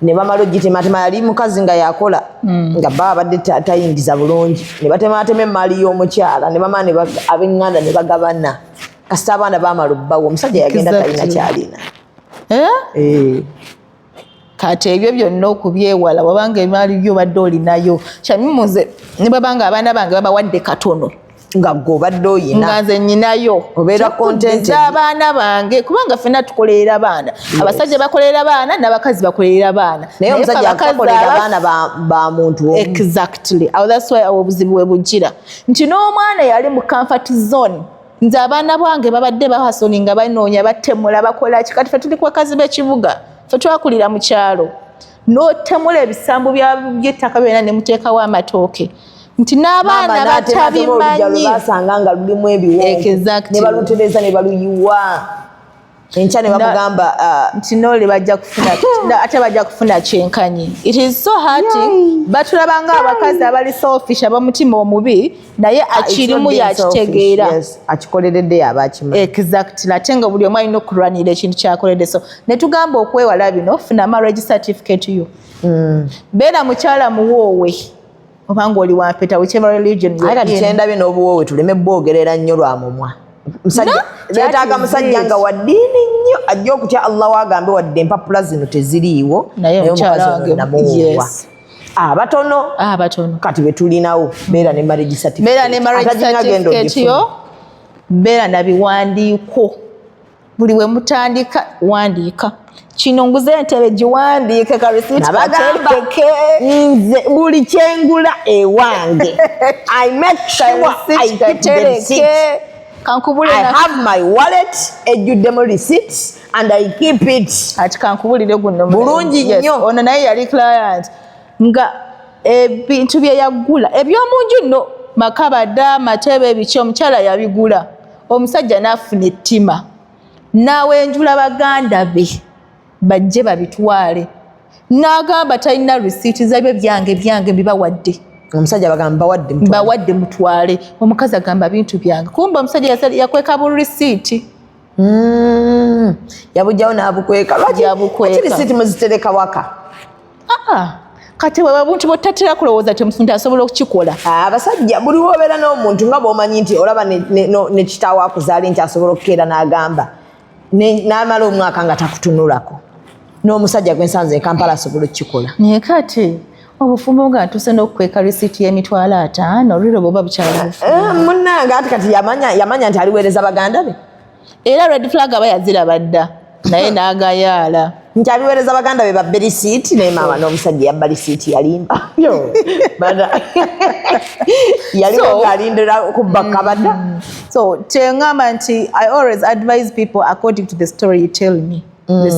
ne bamala ogitematema yali mukazi nga yakola nga baba badde tayingiza bulungi ne batematema emaali y'omukyala ne bamala ab'eŋŋanda ne bagabana kasita abaana bamala obbawo omusajja yagenda talina kyalina kati ebyo byonna okubyewala wabanga emaali byo badde olinayo kyamimuze ne babanga abaana bange babawadde katono nga gobadde oyina nga nze nyinayo obeera content abaana bange kubanga ffenna tukolerera baana abasajja bakolerera baana n'abakazi bakolerera baana naye omusajja akakolera abaana ba muntu exactly that's why obuzibu bwe bujjira nti n'omwana yali mu comfort zone nze abaana bwange babadde bahasoni nga banoonya batemula bakola ki kati ffe tuli ku bakazi b'ekibuga ffe twakulira mu kyalo n'otemula ebisambu by'ettaka byonna ne muteekawo amatooke nti n'abaana batabimanyi basanga nga lulimu ebiwonvu ne balutereza ne baluyiwa enkya ne bamugamba nti noli bajja kufuna ate bajja kufuna kyenkanyi it is so hurting batulabanga abakazi abali selfish abamutima omubi naye akirimu yakitegeera akikoleredde yabakimanyi exactly ate nga buli omu alina okulwanira ekintu kyakoledde so ne tugamba okwewala bino funa marriage certificate yo beera mukyala muwoowe obanga oli wampeta whichever religion aye kati kyendabye n'obuwoowe tuleme bwogerera nnyo lwa mumwa beetaaga musajja nga wa ddiini nnyo ajja okutya Allah wagambe wadde empapula zino teziriiwo naye omukazi ono namuwoowa abatono kati betulinawo beera ne marriage certificate yo beera na biwandiiko buli we mutandika wandiika kino nguze entebe giwandiike karisiti kateekeke nze buli kyengula ewange I make sure I keep the receipt I have my wallet ejjuddemu receipts and I keep it ati kankubulire guno bulungi nnyo ono naye yali client nga ebintu bye yagula eby'omunju nno makabada amatebe ebiki omukyala yabigula omusajja n'afuna ettima n'awenjula baganda be bajje babitwale n'agamba talina risiiti zabyo byange bibawadde omusajja bagamba bawadde mutwale omukazi agamba bintu byange kumba omusajja yakweka bu risiiti yabujjawo n'abukweka lwaki risiiti muzitereka waka kati bwe babuntu botatera kulowooza temusunta asobola okukikola abasajja buli wobeera n'omuntu nga bw'omanyi nti olaba ne kitaawo akuzaali nti asobola okukeera n'agamba n'amala omwaka nga takutunulako n'omusajja gwensanze Kampala asobola okukikola naye kati obufumbo nga ntuse n'okukweka risiiti y'emitwalo 5 olwiro bwoba bukyala munnange ati kati yamanya nti aliweereza baganda be era red flag aba yaziraba dda naye n'agayaala nti aliweereza baganda be babbe risiiti naye maama n'omusajja yabba risiiti yalimba yaliwo ng'alindira okubba kabada so teŋŋamba nti I always advise people according to the story you tell me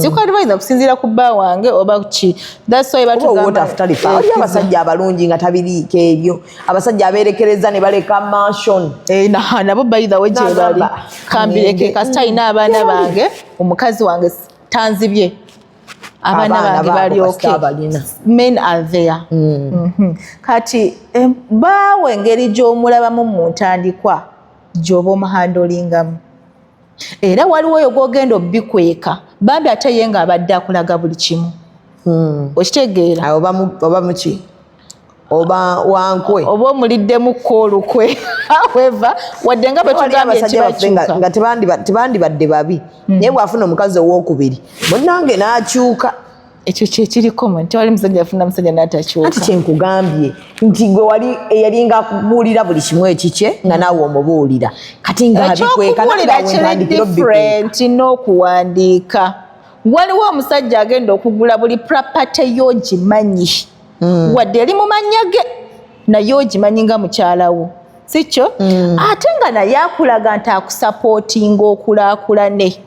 sikuadvise okusinziira ku bba wange oba ki that's why batugambali abasajja abalungi nga tabiriiko ebyo abasajja abeerekereza ne baleka mansion nabo bayithawe gye bali kambireke kasita alina abaana bange omukazi wange tanzibye abaana bange bali okay, men are there. Kati baawe engeri gy'omulabamu mu ntandikwa gy'oba omuhandolingamu. Era waliwo oyo gw'ogenda obbikweka bambi ate ye ng'abadde akulaga buli kimu. Okitegeera? Oba muki? Oba wankwe? Oba omuliddemu koolukwe. However, wadde nga bwe tugambye kibakyuka. Nga tebandibadde babi. Naye bw'afuna omukazi owookubiri, munnange n'akyuka. Ekyo kyekiriko mu nti wali musajja afuna musajja n'atakyuka. Ati kyenkugambye nti gwe wali eyalinga akubuulira buli kimu ekikye nga naawe omubuulira. Kati ng'abikweka different n'okuwandiika. Waliwo omusajja agenda okugula buli property y'ogimanyi. Wadde eri mu mannya ge naye ogimanyi nga mukyalawo. Si kyo? Ate nga naye akulaga nti akusapootinga okulaakulane.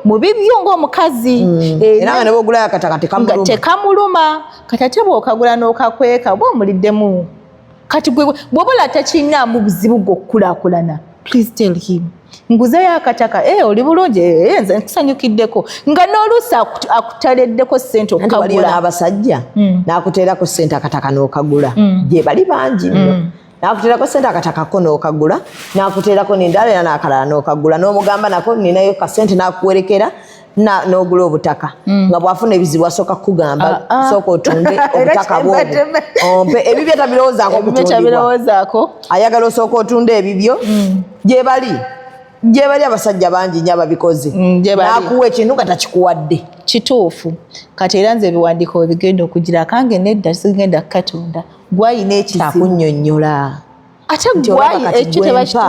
Mu bibyo ng'omukazi. Era nga ne bw'ogulayo akataka tekamuluma. Tekamuluma. Kati ate bw'okagula n'okakweka oba omuliddemu. Kati bw'oba takinnaamu buzibu g'okukulaakulana, please tell him. Nguzeyo akataka, oli bulungi, nze nkusanyukiddeko. Nga n'oluusi akutaleddeko ssente okukagula. Waliyo n'abasajja n'akuteerako ssente akataka n'okagula. Gye bali bangi nno. N'akuteerako ssente akatakako n'okagula, n'akuteerako n'endala era n'akalala n'okagula, n'omugamba nako ninayo kasente n'akuwerekera n'ogula obutaka. Nga bw'afuna ebizibu asooka kugamba sooka otunde obutaka bw'obwo. Ompe ebibyo tabirowoozaako kutundibwa. Ayagala osooka otunde ebibyo. Gye bali abasajja bangi nnyo ababikoze. N'akuwa ekintu nga takikuwadde. Kituufu. Kati era nze ebiwandiiko we bigenda okugira kange nedda sigenda Katonda. Gwayina ekizibu. Takunnyonnyola. Ate gwayina ekyo tebakitu.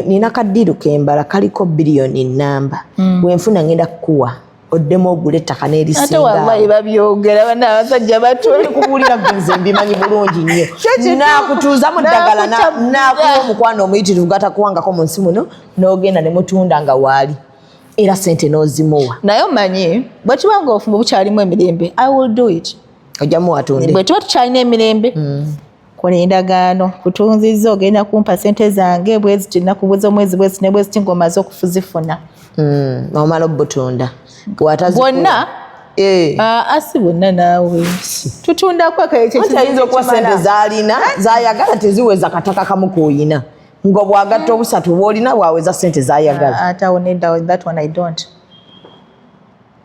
Nina kaddiru kembala kaliko biliyoni nnamba. Bwenfuna ngenda kukuwa. Oddemu ogula ettaka n'erisinga. Ate wallahi babyogera bana abasajja batuli kubuulira nze mbimanyi bulungi nnyo. Naakutuuza mu ddagala n'akuwa omukwano omuyitirivu gatakuwangako mu nsi muno n'ogenda ne mutunda nga waali. Era ssente n'ozimuwa. Naye omanyi bwe tuba ng'ofumba bukyalimu emirembe, I will do it. Ojjamu watunde. Bwe tuba tukyalina emirembe, kola endagaano. Kutunzizza ogenda kumpa ssente zange bweziti nakubuza omwezi bweziti ne bweziti ng'omaze okuzifuna. Omala obbutunda. Bonna? Asi bonna naawe. Tutundako ayinza okuwa ssente z'alina z'ayagala teziweza kataka kamu k'oyina. Nga bw'agatta obusatu bw'olina bwaweza ssente z'ayagala. Ate awo nedda, that one I don't.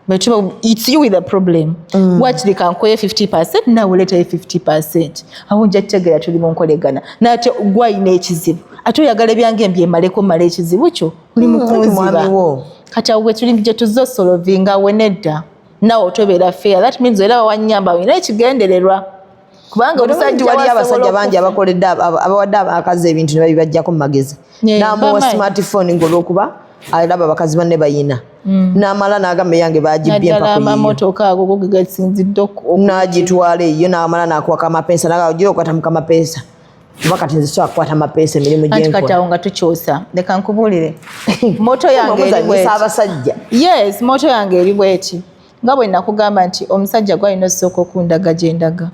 But it's you with the problem. What they can call 50%, now we'll let 50%. Awo nja kutegeera tuli mu nkolegana. Nate gwayina ekizibu. Ate oyagala ebyange mbyemaleko mala ekizibu kyo. Oli mukunziba. Kati awo bwe tuli gye tuzosolovinga we nedda. Nawe otobeera fair. That means era wanyamba wina ekigendererwa. Kubanga omusajja wali abasajja bangi abakoledde abawadde abakazi ebintu ne babibajjako mu magezi. N'amuwa smartphone ng'olwokuba alaba abakazi banne bayina. N'amala n'agamba yange baagibbye empaka yiyo. Amamotoka ago gasinzidde n'agitwala eyo n'amala n'akwaka amapeesa n'agamba ogira okukwata mu kamapeesa. Kuba kati nze sobola kukwata amapeesa emirimu gye nkola. Kati awo nga tukyosa. Leka nkubuulire. Moto yange eri bweti. Abasajja. Yes, moto yange eri bweti. Nga bwe nakugamba nti omusajja gwalina osooka okundaga gye ndaga.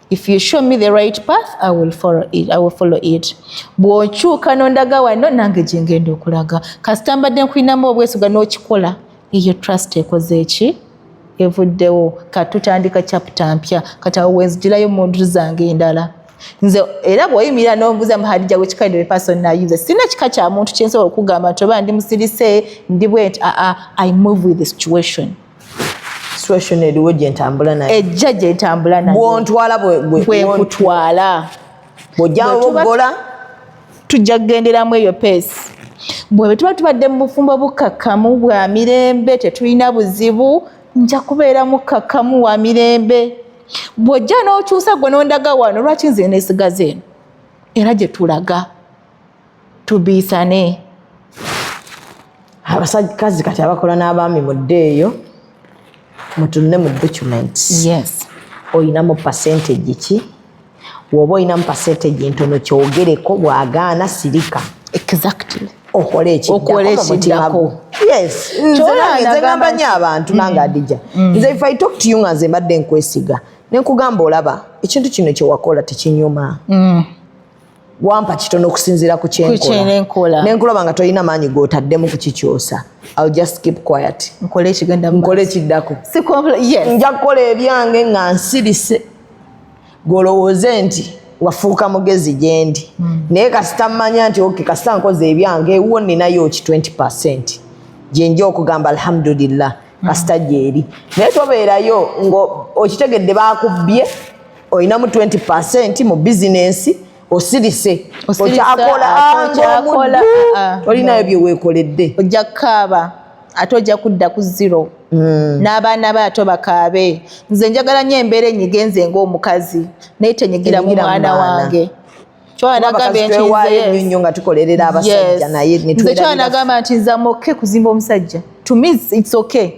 If you show me the right path, I will follow it. Bw'okyuka n'ondaga wano nange gye ngenda okulaga. Kasita mbadde nkulinamu obwesigwa n'okikola, eyo trust ekoze eki? Evuddewo. Kati tutandika chapter mpya. Kati awo wenzigirayo mu ndu zange endala. Nze era bw'oyimirira n'ombuuza mu Hadija which kind of person are you? Sina kika kya muntu kye nsobola okugamba nti oba ndi musirise ndi bwenti. I move with the situation. Situation eriwo gye ntambula nayo. Ejja gye ntambula nayo. Bw'ontwala bwe nkutwala. Bw'ojja obuggola tujja kugenderamu eyo peesi. Bwe tuba tubadde mu bufumbo bukakkamu bwa mirembe tetulina buzibu nja kubeera mukakkamu wa mirembe. Bw'ojja n'okyusa gwe n'ondaga wano lwaki nze neesigaza eno era gye tulaga tubiisane. Abasajjakazi kati abakola n'abaami mu dde eyo mutunne mu documents. Yes. Oyinamu percentage ki? Woba oyinamu percentage ntono kyogereko bw'agaana sirika. Exactly. Okole ekiddako. Yes. Nze ngamba nnyo abantu nange Hadija. Nze if I talk to you nga nze mbadde nkwesiga ne nkugamba olaba ekintu kino kye wakola tekinyuma. wampa kitono okusinziira ku kyenkola nenkulaba nga tolina maanyi g'otaddemu kukikyosa. I'll just keep quiet. Nkole ekiddako. Nja kukola ebyange nga nsirise golowooze nti wafuuka mugezi gye ndi. Naye kasita mmanya nti oke kasita nkoze ebyange ewo ninayo ki 20% gye nja okugamba alhamdulillah kasita gyeri. Naye tobeerayo okitegedde baakubbye olinamu 20% mu bizinensi osirise okyakola olinayo bye weekoledde ojja kukaaba ate ojja kudda ku zero. N'abaana bato bakaabe. Nze njagala nnyo embeera enyigenze ng'omukazi naye tenyigira mu mwana wange. Nnyo nga tukolerera abasajja naye nze kyanagamba nti nze amoke kuzimba omusajja. To me it's okay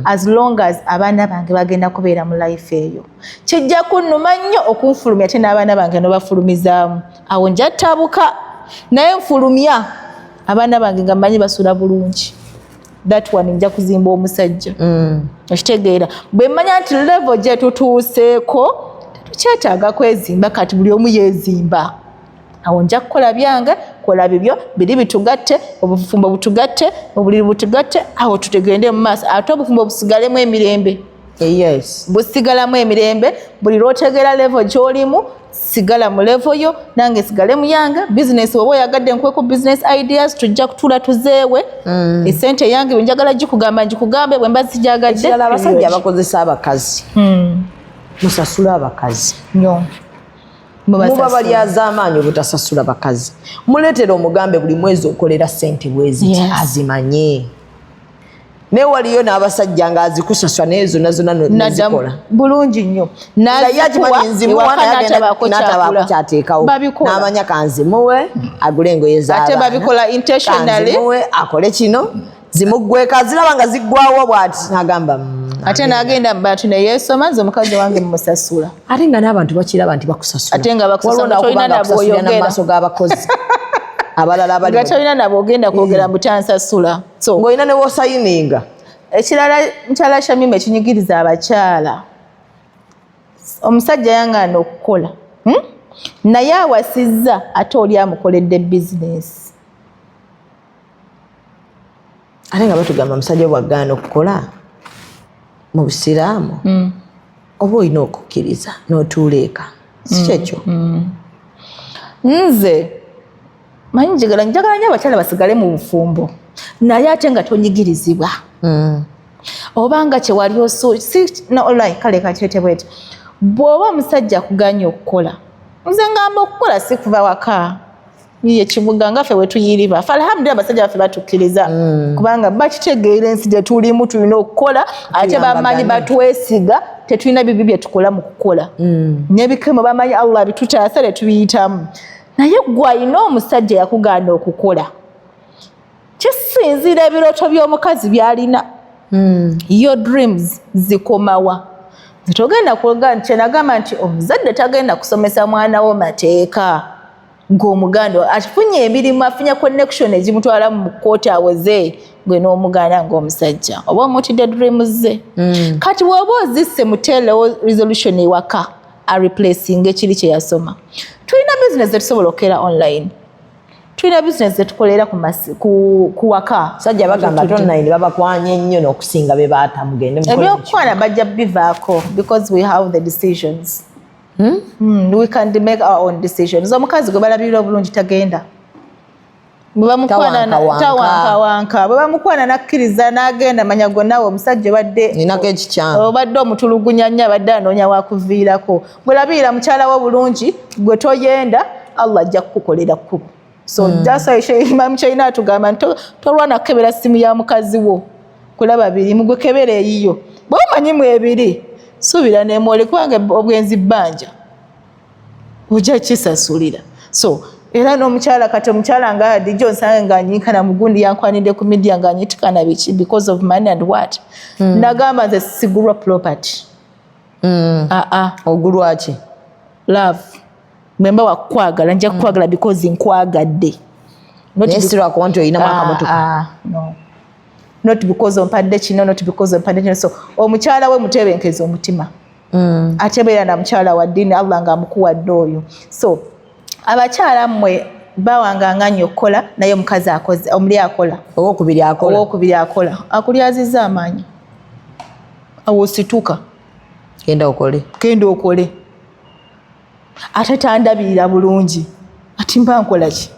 as long as abaana bange bagenda kubeera mu life eyo. Kijja kunnuma nnyo okunfulumya ate n'abaana bange nobafulumizaamu. Awo nja tabuka naye nfulumya abaana bange nga mmanyi basula bulungi. That one nja kuzimba omusajja. Okitegeera bwe mmanya nti level gye tutuuseeko tetukyetaaga kwezimba kati buli omu yeezimba. Awo nja kukola byange kola bibyo biri bitugatte obufumbo butugatte obuliri butugatte awo tutegende mu maaso ate obufumbo busigalemu emirembe. Yes. Busigalamu emirembe buli lwotegeera level gy'olimu sigala mu level yo nange sigale mu yange. Business oba oyagadde nkweko business ideas tujja kutula tuzeewe. Esente yange bwenjagala gikugambe bwe mba sijagadde. Abasajja abakozesa abakazi musasula abakazi nnyo. Muba balyaza amaanyi obutasasula bakazi. Muleetera omugambe buli mwezi okolera ssente bwezi azimanye. Ne waliyo n'abasajja nga azikusaswa naye zonna nezikola bulungi nnyo. N'atabaako kyateekawo n'amanya kanzimuwe agule engoye z'abaana ate babikola intentionally akole kino zimuggweka ziraba nga ziggwawo bw'ati n'agamba ate n'agenda mu bantu ne yeesoma nze omukazi wange mumusasula. Ate nga n'abantu bakiraba nti bakusasula ate nga bakusasula tolina nabo oyogera mu maaso g'abakozi abalala abali nga tolina nabo ogenda kwogera mutansasula. So ng'olina ne woosayininga. Ekirala nkyala Shamima ekinyigiriza abakyala omusajja yangaana okukola naye awasizza ate oli amukoledde bizinesi. Ate nga batugamba omusajja bw'agaana okukola mu busiraamu oba olina okukkiriza n'otuula eka si kyekyo. Nze manyi njagala nnyo abakyala basigale mu bufumbo naye ate nga tonyigirizibwa. Obanga kyewali kale kakirete bweti bw'oba omusajja akuganya okukola nze ngamba okukola si kuva waka ye kibuga nga ffe wetuyiriba. Alhamdulillah abasajja baffe batukkiriza kubanga bakitegeera ensi gye tulimu tulina okukola ate bamanyi batwesiga tetulina bibi bye tukola mu kukola n'ebikemo bamanyi Allah bitutaasa tetubiyitamu. Naye gwe alina omusajja yakugaana okukola kisinziira ebirooto by'omukazi by'alina. Your dreams zikomawa. Togenda kuga kyenagamba nti omuzadde tagenda kusomesa mwana wo mateeka ng'omuganda afunye emirimu afunye connection ezimutwala mu kkooti aweze gwe n'omugaana ng'omusajja oba omutidde dreams ze. Kati bw'oba ozisse mutelewo resolution ewaka replacing ekiri kye yasoma. Tulina business zetusobola okukera online. Tulina business zetukolera ku waka. Sajja bagamba online babakwanye nnyo n'okusinga be baata mugende mukole. Ebyokukwana bajja bivaako because we have the decisions. We can make our own decisions. Omukazi gwe balabirira obulungi tagenda. Bwe bamukwanawanka bwe bamukwana nakkiriza n'agenda manya gonnawe omusajja badde ninako ekikyamu obadde omutulugunya nnyo abadde anoonya wakuviirako. Bwe labirira mukyala wo bulungi gwe toyenda Allah ajja kukukolera kkubo. So that's why Imam China atugamba tolwana kukebera simu ya mukazi wo kulaba biri mugwe kebera eyiyo bwomanyi mu ebiri subira nemole kwange obwenzi bbanja ojja kisasulira. So era n'omukyala kati omukyala nga Adijo nsange nga nyinkana mugundi yankwanidde ku media nga nyitikana biki because of money and what nagamba nze sigulwa property. Ogulwa ki? Love. Memba wakwagala nja kwagala because nkwagadde. Nesira konto ina mwaka motoka. No. Not because ompadde kino, not because ompadde kino. So omukyala we mutebenkeza omutima. Atebeera na mukyala wa dini Allah nga amukuwadde oyo. So abakyala mmwe bawanganga nnyo okukola naye omukazi akoze omuli akola owokubiri akola akulyazizza amaanyi awo osituka genda okole ate tandabirira bulungi ati mba nkola ki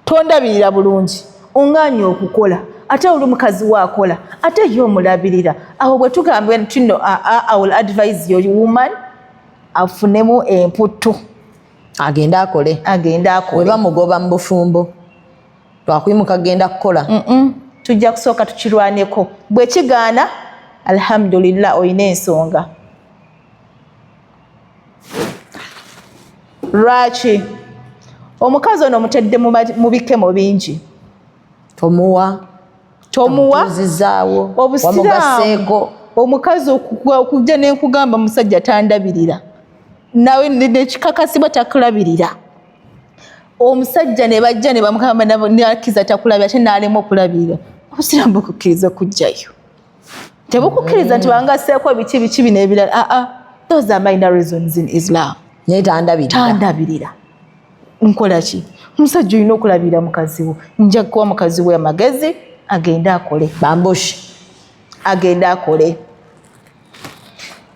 tondabirira bulungi onganya okukola ate oli mukazi waakola ate ye omulabirira awo bwe tugamba tino I will advise your woman afunemu emputtu agenda akole weba mugoba mu bufumbo twakuyimuka genda kukola tujja kusooka tukirwaneko bwe kigaana alhamdulillah oyina ensonga lwaki omukazi ono mutedde mu bikemo bingi tomuwa obusiraamu omukazi okujja nenkugamba musajja tandabirira nawe nekikakasibwa takulabirira omusajja ne bajja ne bamugamba nakiza takulabira ate naalema okulabirira obusiraamu bukukkiriza okujjayo tebukukkiriza nti bangaseeko biki bino ebirala those are minor reasons in Islam naye tandabirira nkola ki omusajja olina okulabirira mukazi wo nja kuwa mukazi we amagezi agende akole bambushi agende akole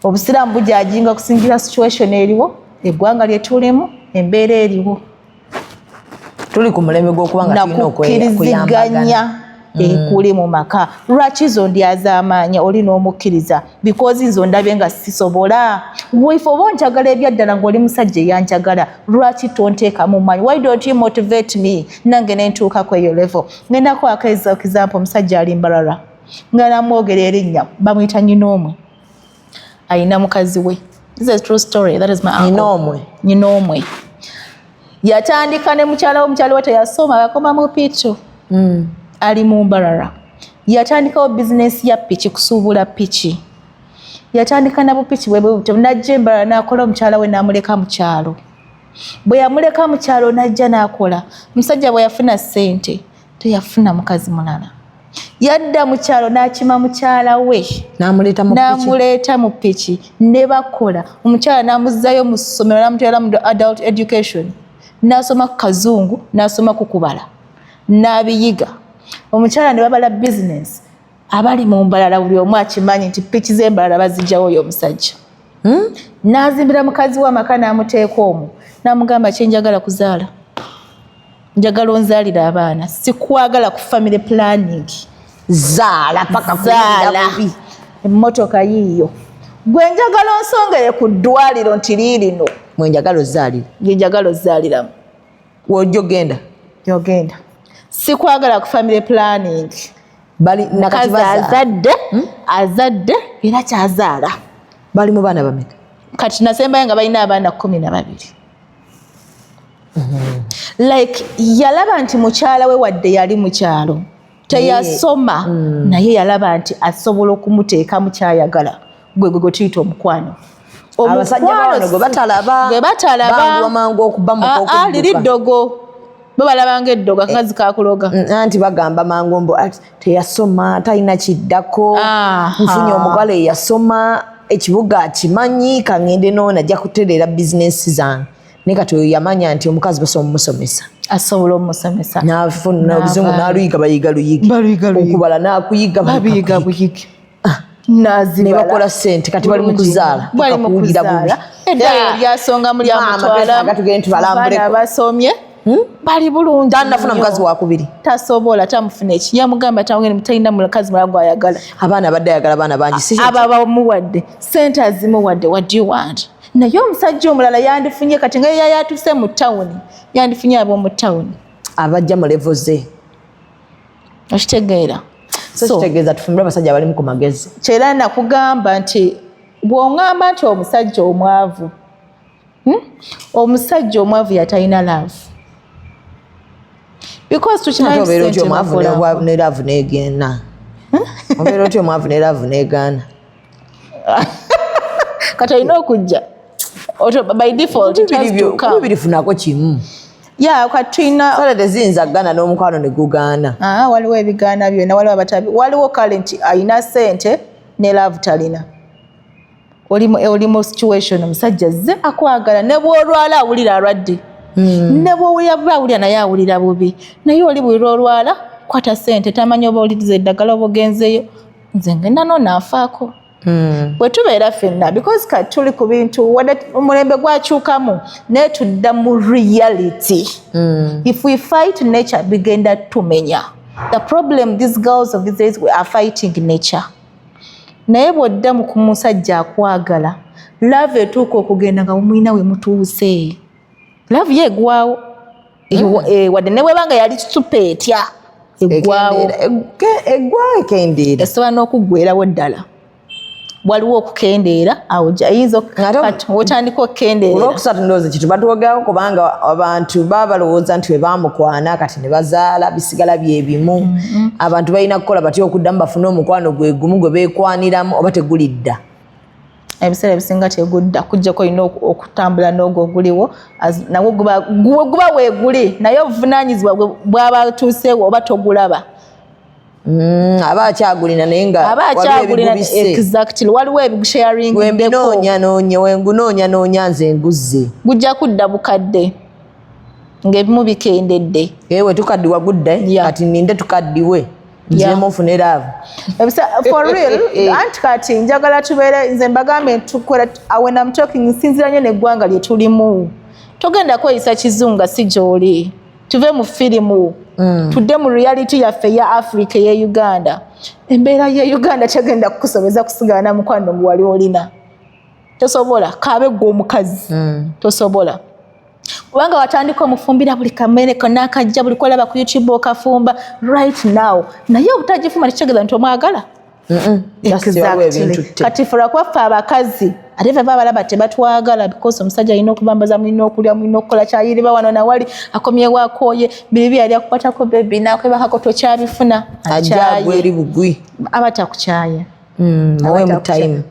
obusiraamu bujajinga kusingira situation eriwo eggwanga lyetulimu embeera eriwo tuli ku mulembe gw'okubanga tulina okuyambaganya ekuli mu maka lwaki zo ndyazaamaanya oli n'omukkiriza because nzo ndabye nga sisobola wife oba onjagala ebyaddala ng'oli musajja eyanjagala lwaki tonteeka mu manyi why don't you motivate me nange nentuuka ku eyo level ngendako example omusajja ali Mbarara nga namwogera erinnya bamuyita nyinoomwe ayina mukazi we this is a true story that is my uncle nyinoomwe yatandika ne mukyala we teyasoma yakoma mu pitu ali mu Mbarara yatandikawo bizinesi ya piki kusuubula piki yatandika nabo piki najja Mbarara n'akola omukyala we n'amuleka mu kyalo bwe yamuleka mu kyalo najja n'akola musajja bwe yafuna ssente teyafuna mukazi mulala yadda mu kyalo n'akima mukyala we n'amuleeta mu piki ne bakola omukyala n'amuzzayo mu ssomero n'amutwala mu adult education n'asoma ku kazungu n'asoma ku kubala n'abiyiga omukyala ne babala business abali mu Mbarara buli omu akimanyi nti piki z'Embarara bazijjawo oyo omusajja n'azimbira mukazi we amaka n'amuteeka omwo n'amugamba kyenjagala kuzaala njagala onzaalira abaana sikwagala ku family planning zaala emmotoka yiiyo gwe njagala onsongere ku ddwaliro nti liirino njagala ozaaliramu wojja yogenda sikwagala ku family planning nakati azadde era kyazaala bali mu baana bameka kati nasembayo nga balina abaana 12 like yalaba nti mukyala we wadde yali mukyalo teyasoma naye yalaba nti asobola okumuteeka mukyayagala gwe tuyita omukwano abasajja bano gwe batalaba mangu okuba muko liri ddogo babalabanga eddogo akazi kakuloga anti bagamba mangu mbo teyasoma talina kiddako nfunye omugalo eyasoma ekibuga akimanyi kangende noona ajja kutereera bizinesi zange naye kati oyo yamanya nti omukazi basobola omusomesa asobola omusomesa nafuna obuzungu n'aluyiga bayiga luyiga okubala n'akuyiga babiyiga buyige ne bakola ssente kati bali mu kuzaala bakakuwulira bubi eddayo lyasonga muli amutwala abasomye bali bulungi tanafuna mukazi wakubiri tasobola tamufuna eki yamugamba talina mukazi mulala gwayagala abaana badde ayagala abaana bangi aba bamuwadde ssente azimuwadde what do you want naye omusajja omulala yandifunye kati nga yayatuse mu tawuni yandifunye ab'omu tawuni abajja mu levo ze okitegeera kitegeeza tufumbire abasajja abalimu ku magezi kyera nakugamba nti bw'oŋŋamba nti omusajja omwavu omusajja omwavu yatalina laavu because tukimanyi neraavu negenda obeera otyo omwavu neraavu negaana kati olina okujja by default birifunako kimu kati tulina sala teziyinza gana n'omukwano ne gugaana waliwo ebigaana byonna waliwo abatabi waliwo kale nti alina ssente ne laavu talina oli mu situation omusajja zze akwagala ne bw'olwala awulira alwadde ne bw'owulira bawulira naye awulira bubi naye oli bwira olwala kwata ssente tamanyi oba oliriza eddagala oba ogenzeyo nze ngenda nonanfaako bwe tubeera ffenna because kati tuli ku bintu wadde omulembe gwakyukamu naye tudda mu reality if we fight nature bigenda tumenya the problem these girls of these days are fighting nature naye bw'odda mu ku musajja akwagala love etuuka okugenda nga mumwina we mutuuse love ye egwawo wadde ne bwebanga yali super etya eggwawo ekendeera esobola n'okuggwerawo ddala waliwo okukendeera awo ayinza otandika okukendeera olwokusatu ndowooza kitu batuwogawo kubanga abantu baba balowooza nti we bamukwana kati ne bazaala bisigala byebimu abantu balina kukola batya okuddamu bafune omukwano gwe gumu gwe beekwaniramu oba tegulidda ebiseera ebisinga tegudda kujjako olina okutambula n'ogwo oguliwo nagwo guba weeguli naye obuvunaanyizibwa bwaba atuuseewo oba togulaba aba akyagulina naye nga exactly waliwo wengunoonya nze nguze gujja kudda bukadde ng'ebimu bikendedde ewe tukaddiwa gudda kati ninde tukaddiwe nzemu nfune laavu for real anti kati njagala tubeere nze mbagambe tukola when I'm talking nsinzira nnyo n'eggwanga lye tulimu togenda kweyisa kizunga si gy'oli tuve mu firimu tudde mu reality yaffe ya Africa ye Uganda embeera ye Uganda tegenda kukusobeza kusigana mukwano gwe wali olina tosobola kaabe gwe omukazi tosobola kubanga watandika omufumbira buli kamere konnakajja buli kolaba ku YouTube okafumba right now naye obutagifumba tekitegeeza nti omwagala kati fura kwaffe abakazi ate fe balaba tebatwagala because omusajja alina okubambaza mulina okulya mulina okukola kyayiriba wano nawali akomyewo akooye biribi yali akukwatako bebi nakwebakako tokyabifuna ajagweri bugwi abatakukyaya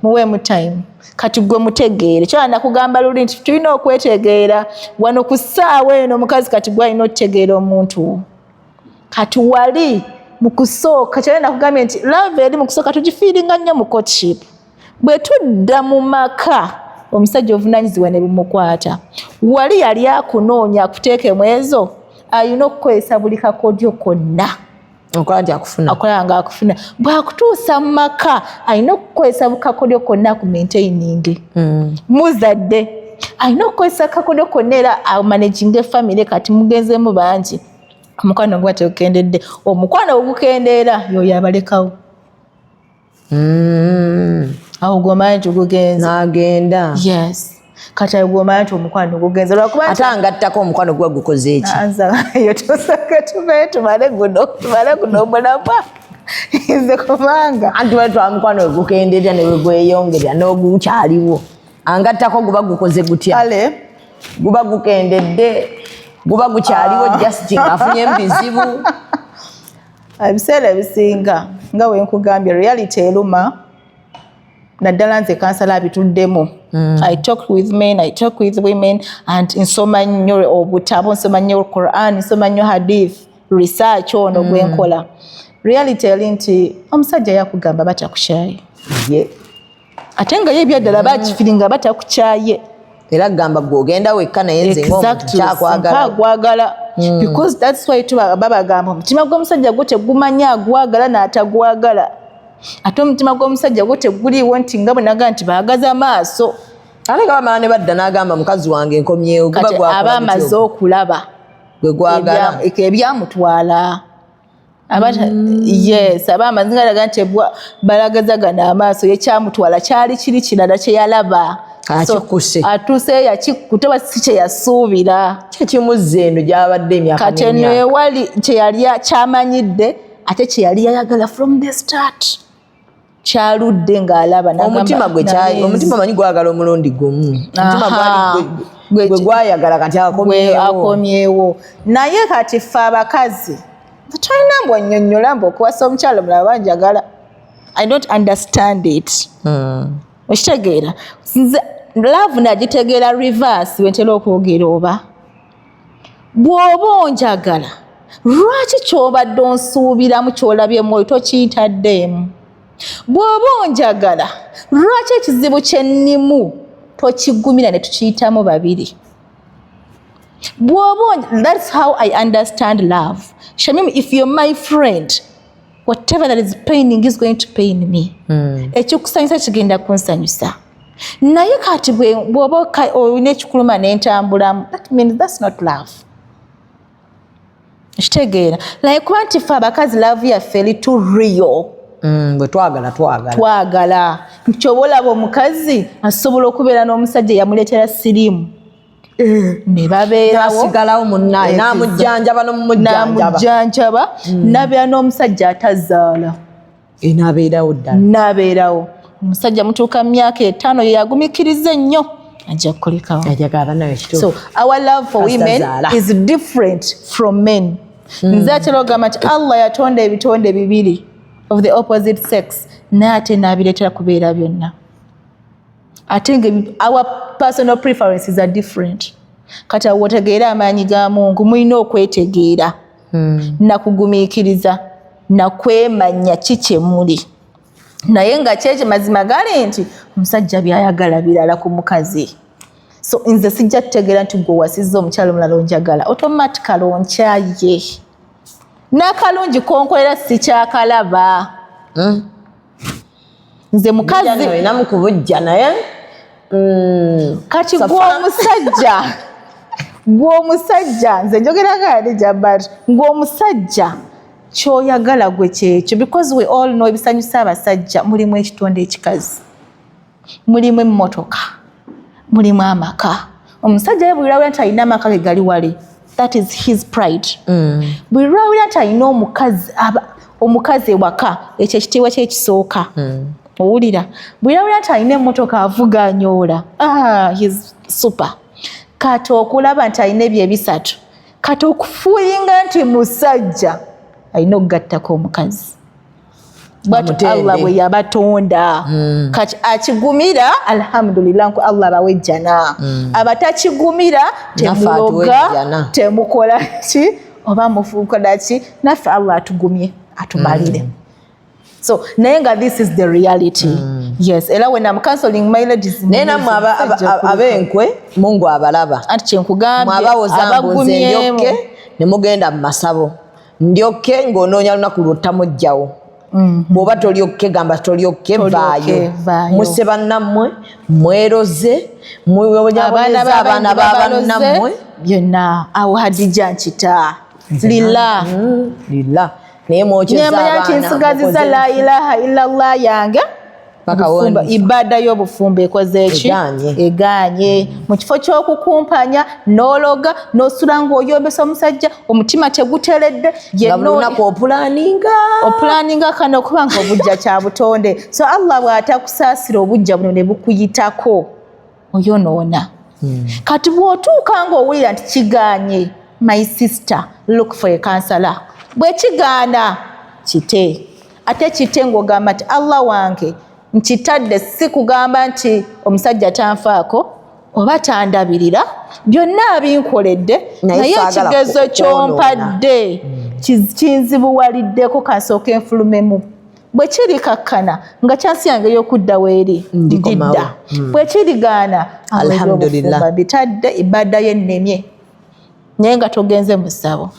muweemu time kati gwe mutegeere kyona nakugamba luli nti tulina okwetegeera wano ku ssaawa eno omukazi kati gwalina okutegeera omuntu kati wali mu kusooka kyona nakugambye nti love eri mu kusooka tugifiiringa nnyo mu courtship bwe tudda mu maka omusajja ovunaanyizibwa ne bumukwata wali yali akunoonya akuteekemu ezo alina okukozesa buli kakodyo konna akola nga akufuna bwakutuusa mu maka alina okukozesa kakodyo konna ku maintaining muzadde alina okukozesa kakodyo konna era amanaginga efamire kati mugenzemu bangi omukwano gwa tegukendedde omukwano ogukendeera yoyo abalekawo awo gwomanyi nti gugenze n'agenda yes kati awo gwomanyi nti omukwano gugenze lwakuba ate angattako omukwano guba gukoze eki yo tosaka tumale guno omulamwa nze kubanga anti wali twamukwano we gukenderera ne we gweyongerera n'ogukyaliwo angattako guba gukoze gutya ale guba gukendedde guba gukyaliwo just ng'afunye bizibu ebiseera ebisinga nga we nkugambye reality eruma naddala nze kansala bituddemu I talk with men, I talk with women and nsoma nnyo obutabo nsoma nnyo Quran nsoma nnyo hadith research ono gwenkola reality eri nti omusajja yakugamba batakukyaye ate nga ye ebyaddala bakifiringa batakukyaye era gamba gwogenda wekka naye nze ng'omuntu kyakwagala because that's why babagamba omutima gw'omusajja gwo tegumanya agwagala n'atagwagala ate omutima gw'omusajja gwo teguliiwo nti nga bwenaga nti baagaza maaso ate nga bamala ne badda n'agamba mukazi wange nkomyewo kati aba amaze okulaba gwe gwagala ebyamutwala yes aba amaze ngalaga nti balagazagana amaaso yekyamutwala kyali kiri kirala kyeyalaba akikuse atuuse yakikuta oba si kyeyasuubira kyekimuzza eno gyabadde emyaka kati eno ewali kyeyali kyamanyidde ate kyeyali yayagala from the start kyaludde ng'alaba omutima gwe omutima manyi gwagala omulundi gumu omutima gwe gwayagala kati akomyewo naye kati ffe abakazi tetulina mbu onnyonnyola mbu okuwasa omukyalo mulala banjagala I don't understand it okitegeera love nagitegeera reverse wentera okwogera oba bw'oba onjagala lwaki kyobadde onsuubiramu kyolabyemu oyo tokiyitaddeemu bw'oba onjagala lwaki ekizibu kyennimu tokigumira ne tukiyitamu babiri That's how I understand love. Shamim, if you're my friend, whatever that is paining is going to pain me. Ekyukusanyusa kigenda kunsanyusa. Naye kati bw'oba olina ekikuluma n'entambulamu, that means that's not love. Kitegeera. Like kuba nti ffe abakazi love yaffe eri too real. Bwe twagala. Nti oba olaba omukazi asobola okubeera n'omusajja yamuleetera siriimu. Ne babeerawo. Nasigalawo munnaye n'amujjanjaba n'amujjanjaba. Nabeera n'omusajja atazaala. N'abeerawo ddala. N'abeerawo. Omusajja mutuuka mu myaka 5 ye yagumikiriza ennyo. Ajja kukolekawo. So our love for women is different from men. Nze atera ogamba nti Allah yatonda ebitonde bibiri of the opposite sex n'ate n'abireetera kubeera byonna. I think our personal preferences are different. Kati otegeera amaanyi ga Mungu mulina okwetegeera nakugumiikiriza nakwemanya kiki muli. Naye nga kyekyo mazima gali nti omusajja byayagala birala ku mukazi. So nze sijja tutegeera nti gwe wasizza omukyalo omulala onjagala automatically onkyaye. N'akalungi konkolera si kyakalaba. Nze mukazi namukubujja naye kati gw'omusajja nze njogera gaali jabat gw'omusajja kyoyagala gwe kyekyo, because we all know ebisanyusa abasajja mulimu ekitonde ekikazi, mulimu emmotoka, mulimu amaka. Omusajja bw'olawulira nti alina amaka ge gali wale, that is his pride. Bw'olawulira nti alina omukazi ewaka, ekyo ekitiibwa kye kisooka. Owulira bw'olawulira nti alina emmotoka avuga anyoola, he's super. Kati okulaba nti alina ebyo ebisatu, kati okufuulinga nti musajja alina okugattako omukazi. But Allah bwe yabatonda. Kati akigumira alhamdulillah nku Allah bawejjana. Abatakigumira temuloga temukola ki oba mufuukola ki, naffe Allah atugumye atumalire. So naye nga this is the reality. Yes, era when I'm counseling my ladies nena abenkwe Mungu abalaba. Anti kyenkugambye abagumye ne mugenda mu masabo ndyoke ng'onoonya lunaku lw'otamujjawo. Bw'oba tolyokke gamba tolyokke vaayo. Musse bannammwe mweroze mubonyabonyeza abaana b'abannammwe byonna awo Hadija nkita lilla naye mwokyeza abaana nyamanya nti nsigaziza la ilaha illallah yange ibada y'obufumbo ekoze eki eganye mu kifo ky'okukumpanya n'ologa n'osula ng'oyombesa omusajja omutima teguteredde yennaku opulaninga kano okuba nga obujja kya butonde. So Allah bw'atakusaasira obujja buno ne bukuyitako oyonoona. Kati bw'otuuka ng'owulira nti kiganye, my sister look for a counselor. Bwe kigaana kite ate kite ng'ogamba nti Allah wange nkitadde, si kugamba nti omusajja tanfaako oba tandabirira, byonna abinkoledde naye ekigezo kyompadde kinzibuwaliddeko kansooka enfulumemu. Bwe kiri kakkana nga kyansi yange y'okudda weeri ndidda, bwe kirigaana alhamdulillah bitadde ibadda yennemye naye nga togenze mu ssabo.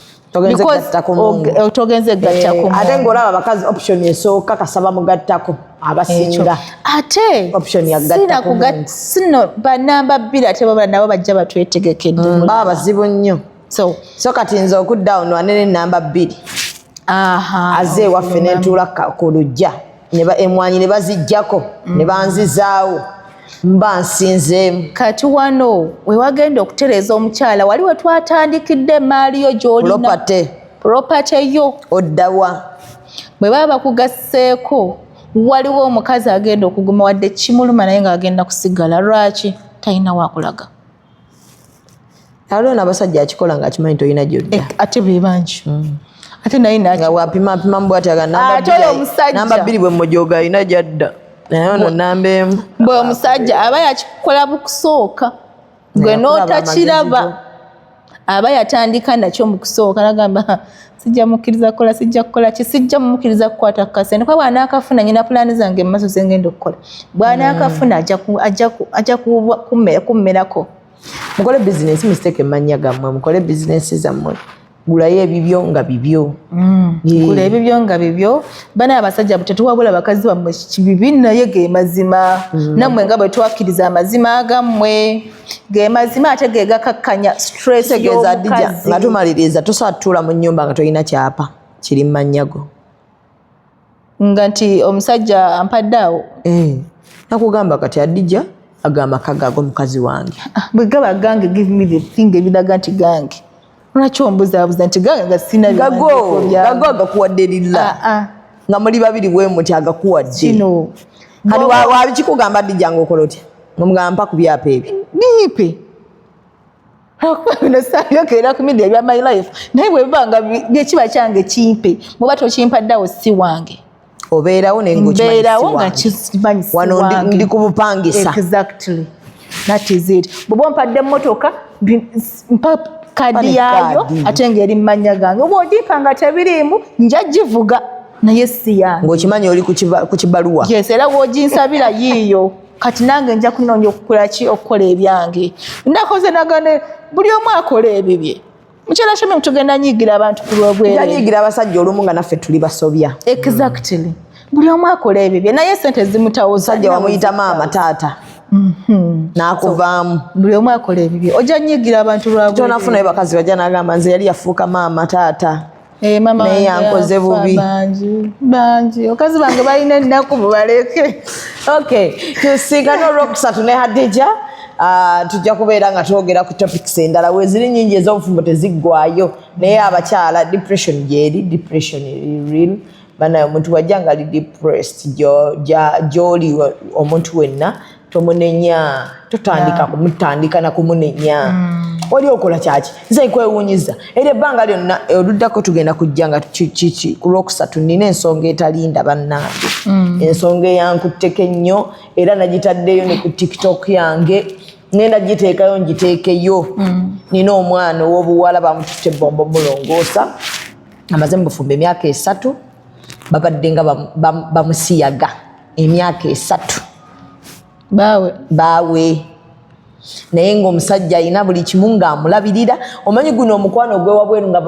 Togenze gattako ate ng'olaba abakazi option esooka kasaba mugattako abasinga ate option yagattako sino banamba 2 ate baba nabo bajja batwetegekedde baba bazibu nnyo. So kati nze okudda ono anene namba 2 aze waffe nentuula ku lujja emwanyi ne baziggyako ne banzizaawo mba nsinzeemu. Kati wano we wagenda okutereeza omukyala wali we twatandikidde emaali yo gy'olina property yo oddawa bwe baba bakugasseeko waliwo omukazi agenda okuguma wadde kimuluma naye ng'agenda kusigala. Lwaki? Talina wakulaga. Aliwo n'abasajja akikola ng'akimanyi tolina gy'odda ate be bangi ate naye nga wapima mbwatyaga namba 2 bwe mmojooga alina gy'adda naye ono namba 1. Bwe omusajja aba yakikola bukusooka gwe n'otakiraba aba yatandika nakyo mu kusooka nagamba sijja mukkiriza kukola sijja kukola ki sijja mumukkiriza kukwata kasente kuba bw'anaakafuna nyina pulaani zange mu maaso ze ngenda okukola bw'anaakafuna ajja kummerako mukole business mistake manya gammwe mukole business zammwe gulayo ebibyo nga bibyo gula ebibyo nga bibyo bana abasajja tetuwabula bakazi bammwe kibibi naye ge mazima nammwe nga bwe twakkiriza amazima agammwe ge mazima ate ge gakakkanya stress tegeza Adija nga tumaliriza tosatula mu nnyumba nga toyina kyapa kiri mmanyago nga nti omusajja ampaddeawo nakugamba kati Adija agamba kagago mukazi wange bwe gaba gange give me the thing ebiraga nti gange lwaki ombuzaabuza nti gange nga sina gago agakuwadde lilla nga muli babiri bwe muti agakuwadde kino kati wabikikugamba Adija ngaokola otya ngomugamba ku byapa ebyo biipe nasayokeera ku media ebya my life naye bwe bibanga byekiba kyange kimpe muba tokimpaddeawo si wange obeerawo mbeerawo nga kimanyi si wange wano ndi ku bupangisa exactly that is it bwe mpadde emmotoka mpa kadi yaayo ate ng'eri mu mannya gange oba ogipanga tebiriimu nja givuga naye si yange ng'okimanyi oli ku kibaluwa yes era wooginsabira yiiyo kati nange nja kunoonya okukola ebyange ndakoze nagane buli omu akola ebibye mukyala kyame tugenda nyigira abantu ku lwobwere nyigira abasajja olumu nga naffe tuli basobya exactly buli omu akola ebibye naye sente zimutawo sajja wamuyita maama taata nakuvaamu buli omu akola ebibye ojja nyigira abantu lwabwere tonafunayo bakazi bajja nagamba nze yali yafuuka maama taata naye yankoze bubi bangi okazi bange balina ennaku bubaleke okay tusinkana olwokusatu ne Hadija tujja kubeera nga twogera ku topics endala weziri nyingi ez'obufumbo teziggwayo naye abakyala depression gyeri depression real bana omuntu wajja nga ali depressed gy'oli omuntu wenna tomunenya totandika kumutandika na kumunenya oli okola kyaki nze nkwewunyiza era ebbanga lyonna oluddako tugenda kujja nga ku lwokusatu nina ensonga etalinda bannange ensonga eyankutteko ennyo era nagitaddeyo ne ku TikTok yange ngenda giteekayo ngiteekeyo nina omwana ow'obuwala bamututte bombo mulongoosa amaze mu bufumbo emyaka 3 babadde nga bamusiyaga emyaka 3 baawe naye ng'omusajja alina buli kimu ng'amulabirira omanyi guno omukwano ogwewabweru nga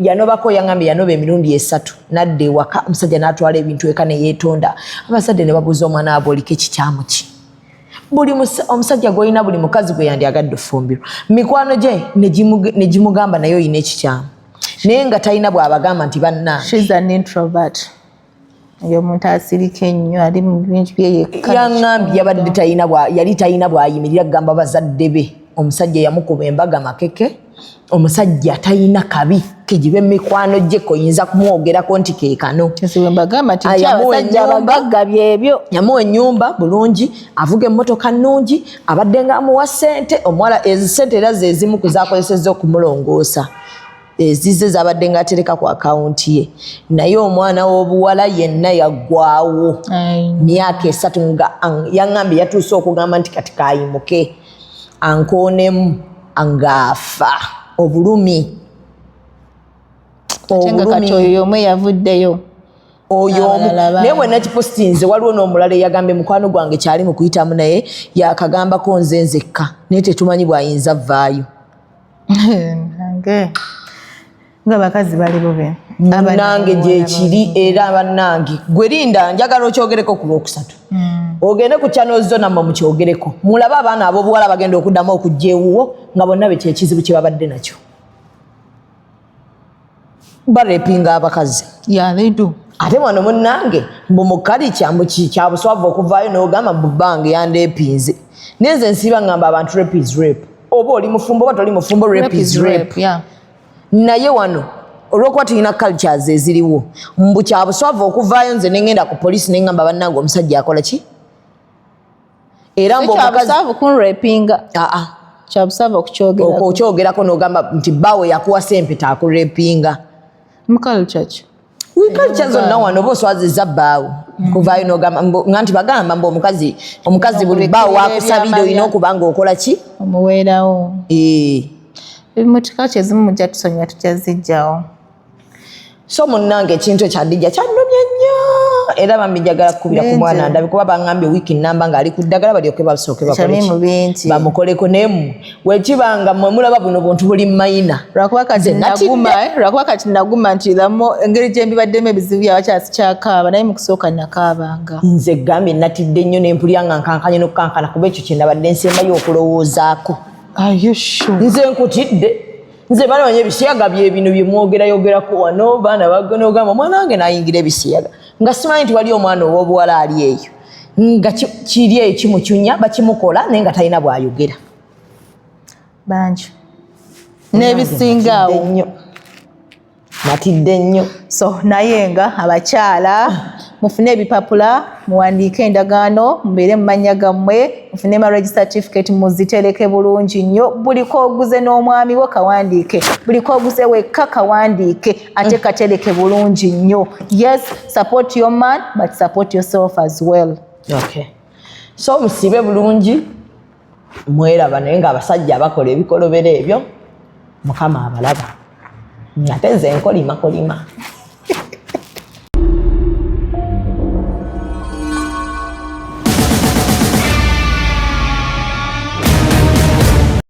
yanobako yangambye yanoba emirundi 3 nadda ewaka omusajja n'atwala ebintu eka ne yeetonda abasajja ne babuuza omwana wabwe oliko ekikyamu ki buli omusajja gw'olina buli mukazi gwe yandyagadde ofumbirwa mikwano gye ne gimugamba naye olina ekikyamu naye nga talina bw'abagamba nti bannange oyo omuntu asirika ennyo ali mu bintu bye yekka yaŋŋambye yali talina bw'ayimirira kugamba bazadde be omusajja yamukuba embaga makeke omusajja talina kabi kegiba emikwano gye koyinza kumwogerako nti keekano mbagamba nti abasajja abagagga byebyo yamuwa ennyumba bulungi avuga emmotoka nnungi abadde nga amuwa ssente omuwala ezisente era zezimu kuzakozesezza okumulongoosa ezize zabadde nga atereka ku akawunti ye naye omwana w'obuwala yenna yaggwawo myaka 3 nga yaŋŋambye yatuuse okugamba nti kati kayimuke ankoonemu ng'afa obulumi kati oyo omwe yavuddeyo oyo naye bwe nakipositinze waliwo n'omulala eyagambye mukwano gwange kyali mu kuyitamu naye yakagambako nze nzekka naye tetumanyi bw'ayinza vaayo nga bakazi bali bube nange gyekiri era bannange gwe linda njagala okyogereko ku lwokusatu ogende ku channel zo namwe mukyogereko mulabe abaana ab'obuwala bagenda okuddamu okujja ewuwo nga bonna be kyekizibu kye babadde nakyo barepinga abakazi ate wano munnange mbu mukali kya buswavu okuvaayo n'ogamba mbu bbange yandeepinze naye nze nsiiba ngamba abantu rape is rape oba oli mufumbo oba toli mufumbo rape is rape naye wano olwokuba tulina cultures eziriwo mbu kya buswavu okuvaayo nze nengenda ku poliisi nengamba bannange omusajja akola ki era okyogerako n'ogamba nti bawe yakuwasa empeta akurepinga culture zonna wano oba oswaziza bbaawe kuvaayo n'ogamba nti bagamba mbu omukazi buli bbaawe wakusabire olina okuba nga okola ki omuweerawo emotoka kyezimu mujja tusonyiwa tukyazijjawo so munnange ekintu ekyadijja kyannomye nnyo era bambi njagala kukubira ku mwana ndabe kuba baŋŋambye wiiki nnamba ng'ali ku ddagala balyoke basooke bakoleki bamukoleko nemu wekibanga mmwe mulaba buno buntu buli mayina lwakuba kati naguma nti lamo engeri gye mbibaddemu ebizibu byabakyasi kyakaaba naye mu kusooka nakaabanga nze gambye natidde nnyo n'empulya nga nkankanye n'okukankana kuba ekyo kye nabadde nsembayo okulowoozaako nze nkutidde nze banoonya ebisiyaga bye bino bye mwogerayogerako wano baana bagonogamba omwana wange n'ayingira ebisiyaga nga simanyi nti wali omwana ow'obuwala ali eyo nga kiri eyo kimucunya bakimukola naye nga talina bw'ayogera bangi n'ebisingaawo natidde nnyo so naye nga abakyala mufune ebipapula muwandiike endagaano mubeere mu mannya gammwe mufune marriage certificate muzitereke bulungi nnyo buli kooguze n'omwami wo kawandiike buli kooguze wekka kawandiike ate katereke bulungi nnyo yes support your man but support yourself as well okay so musibe bulungi mweraba naye ng'abasajja abakola ebikolobero ebyo mukama abalaba ate nze nkolima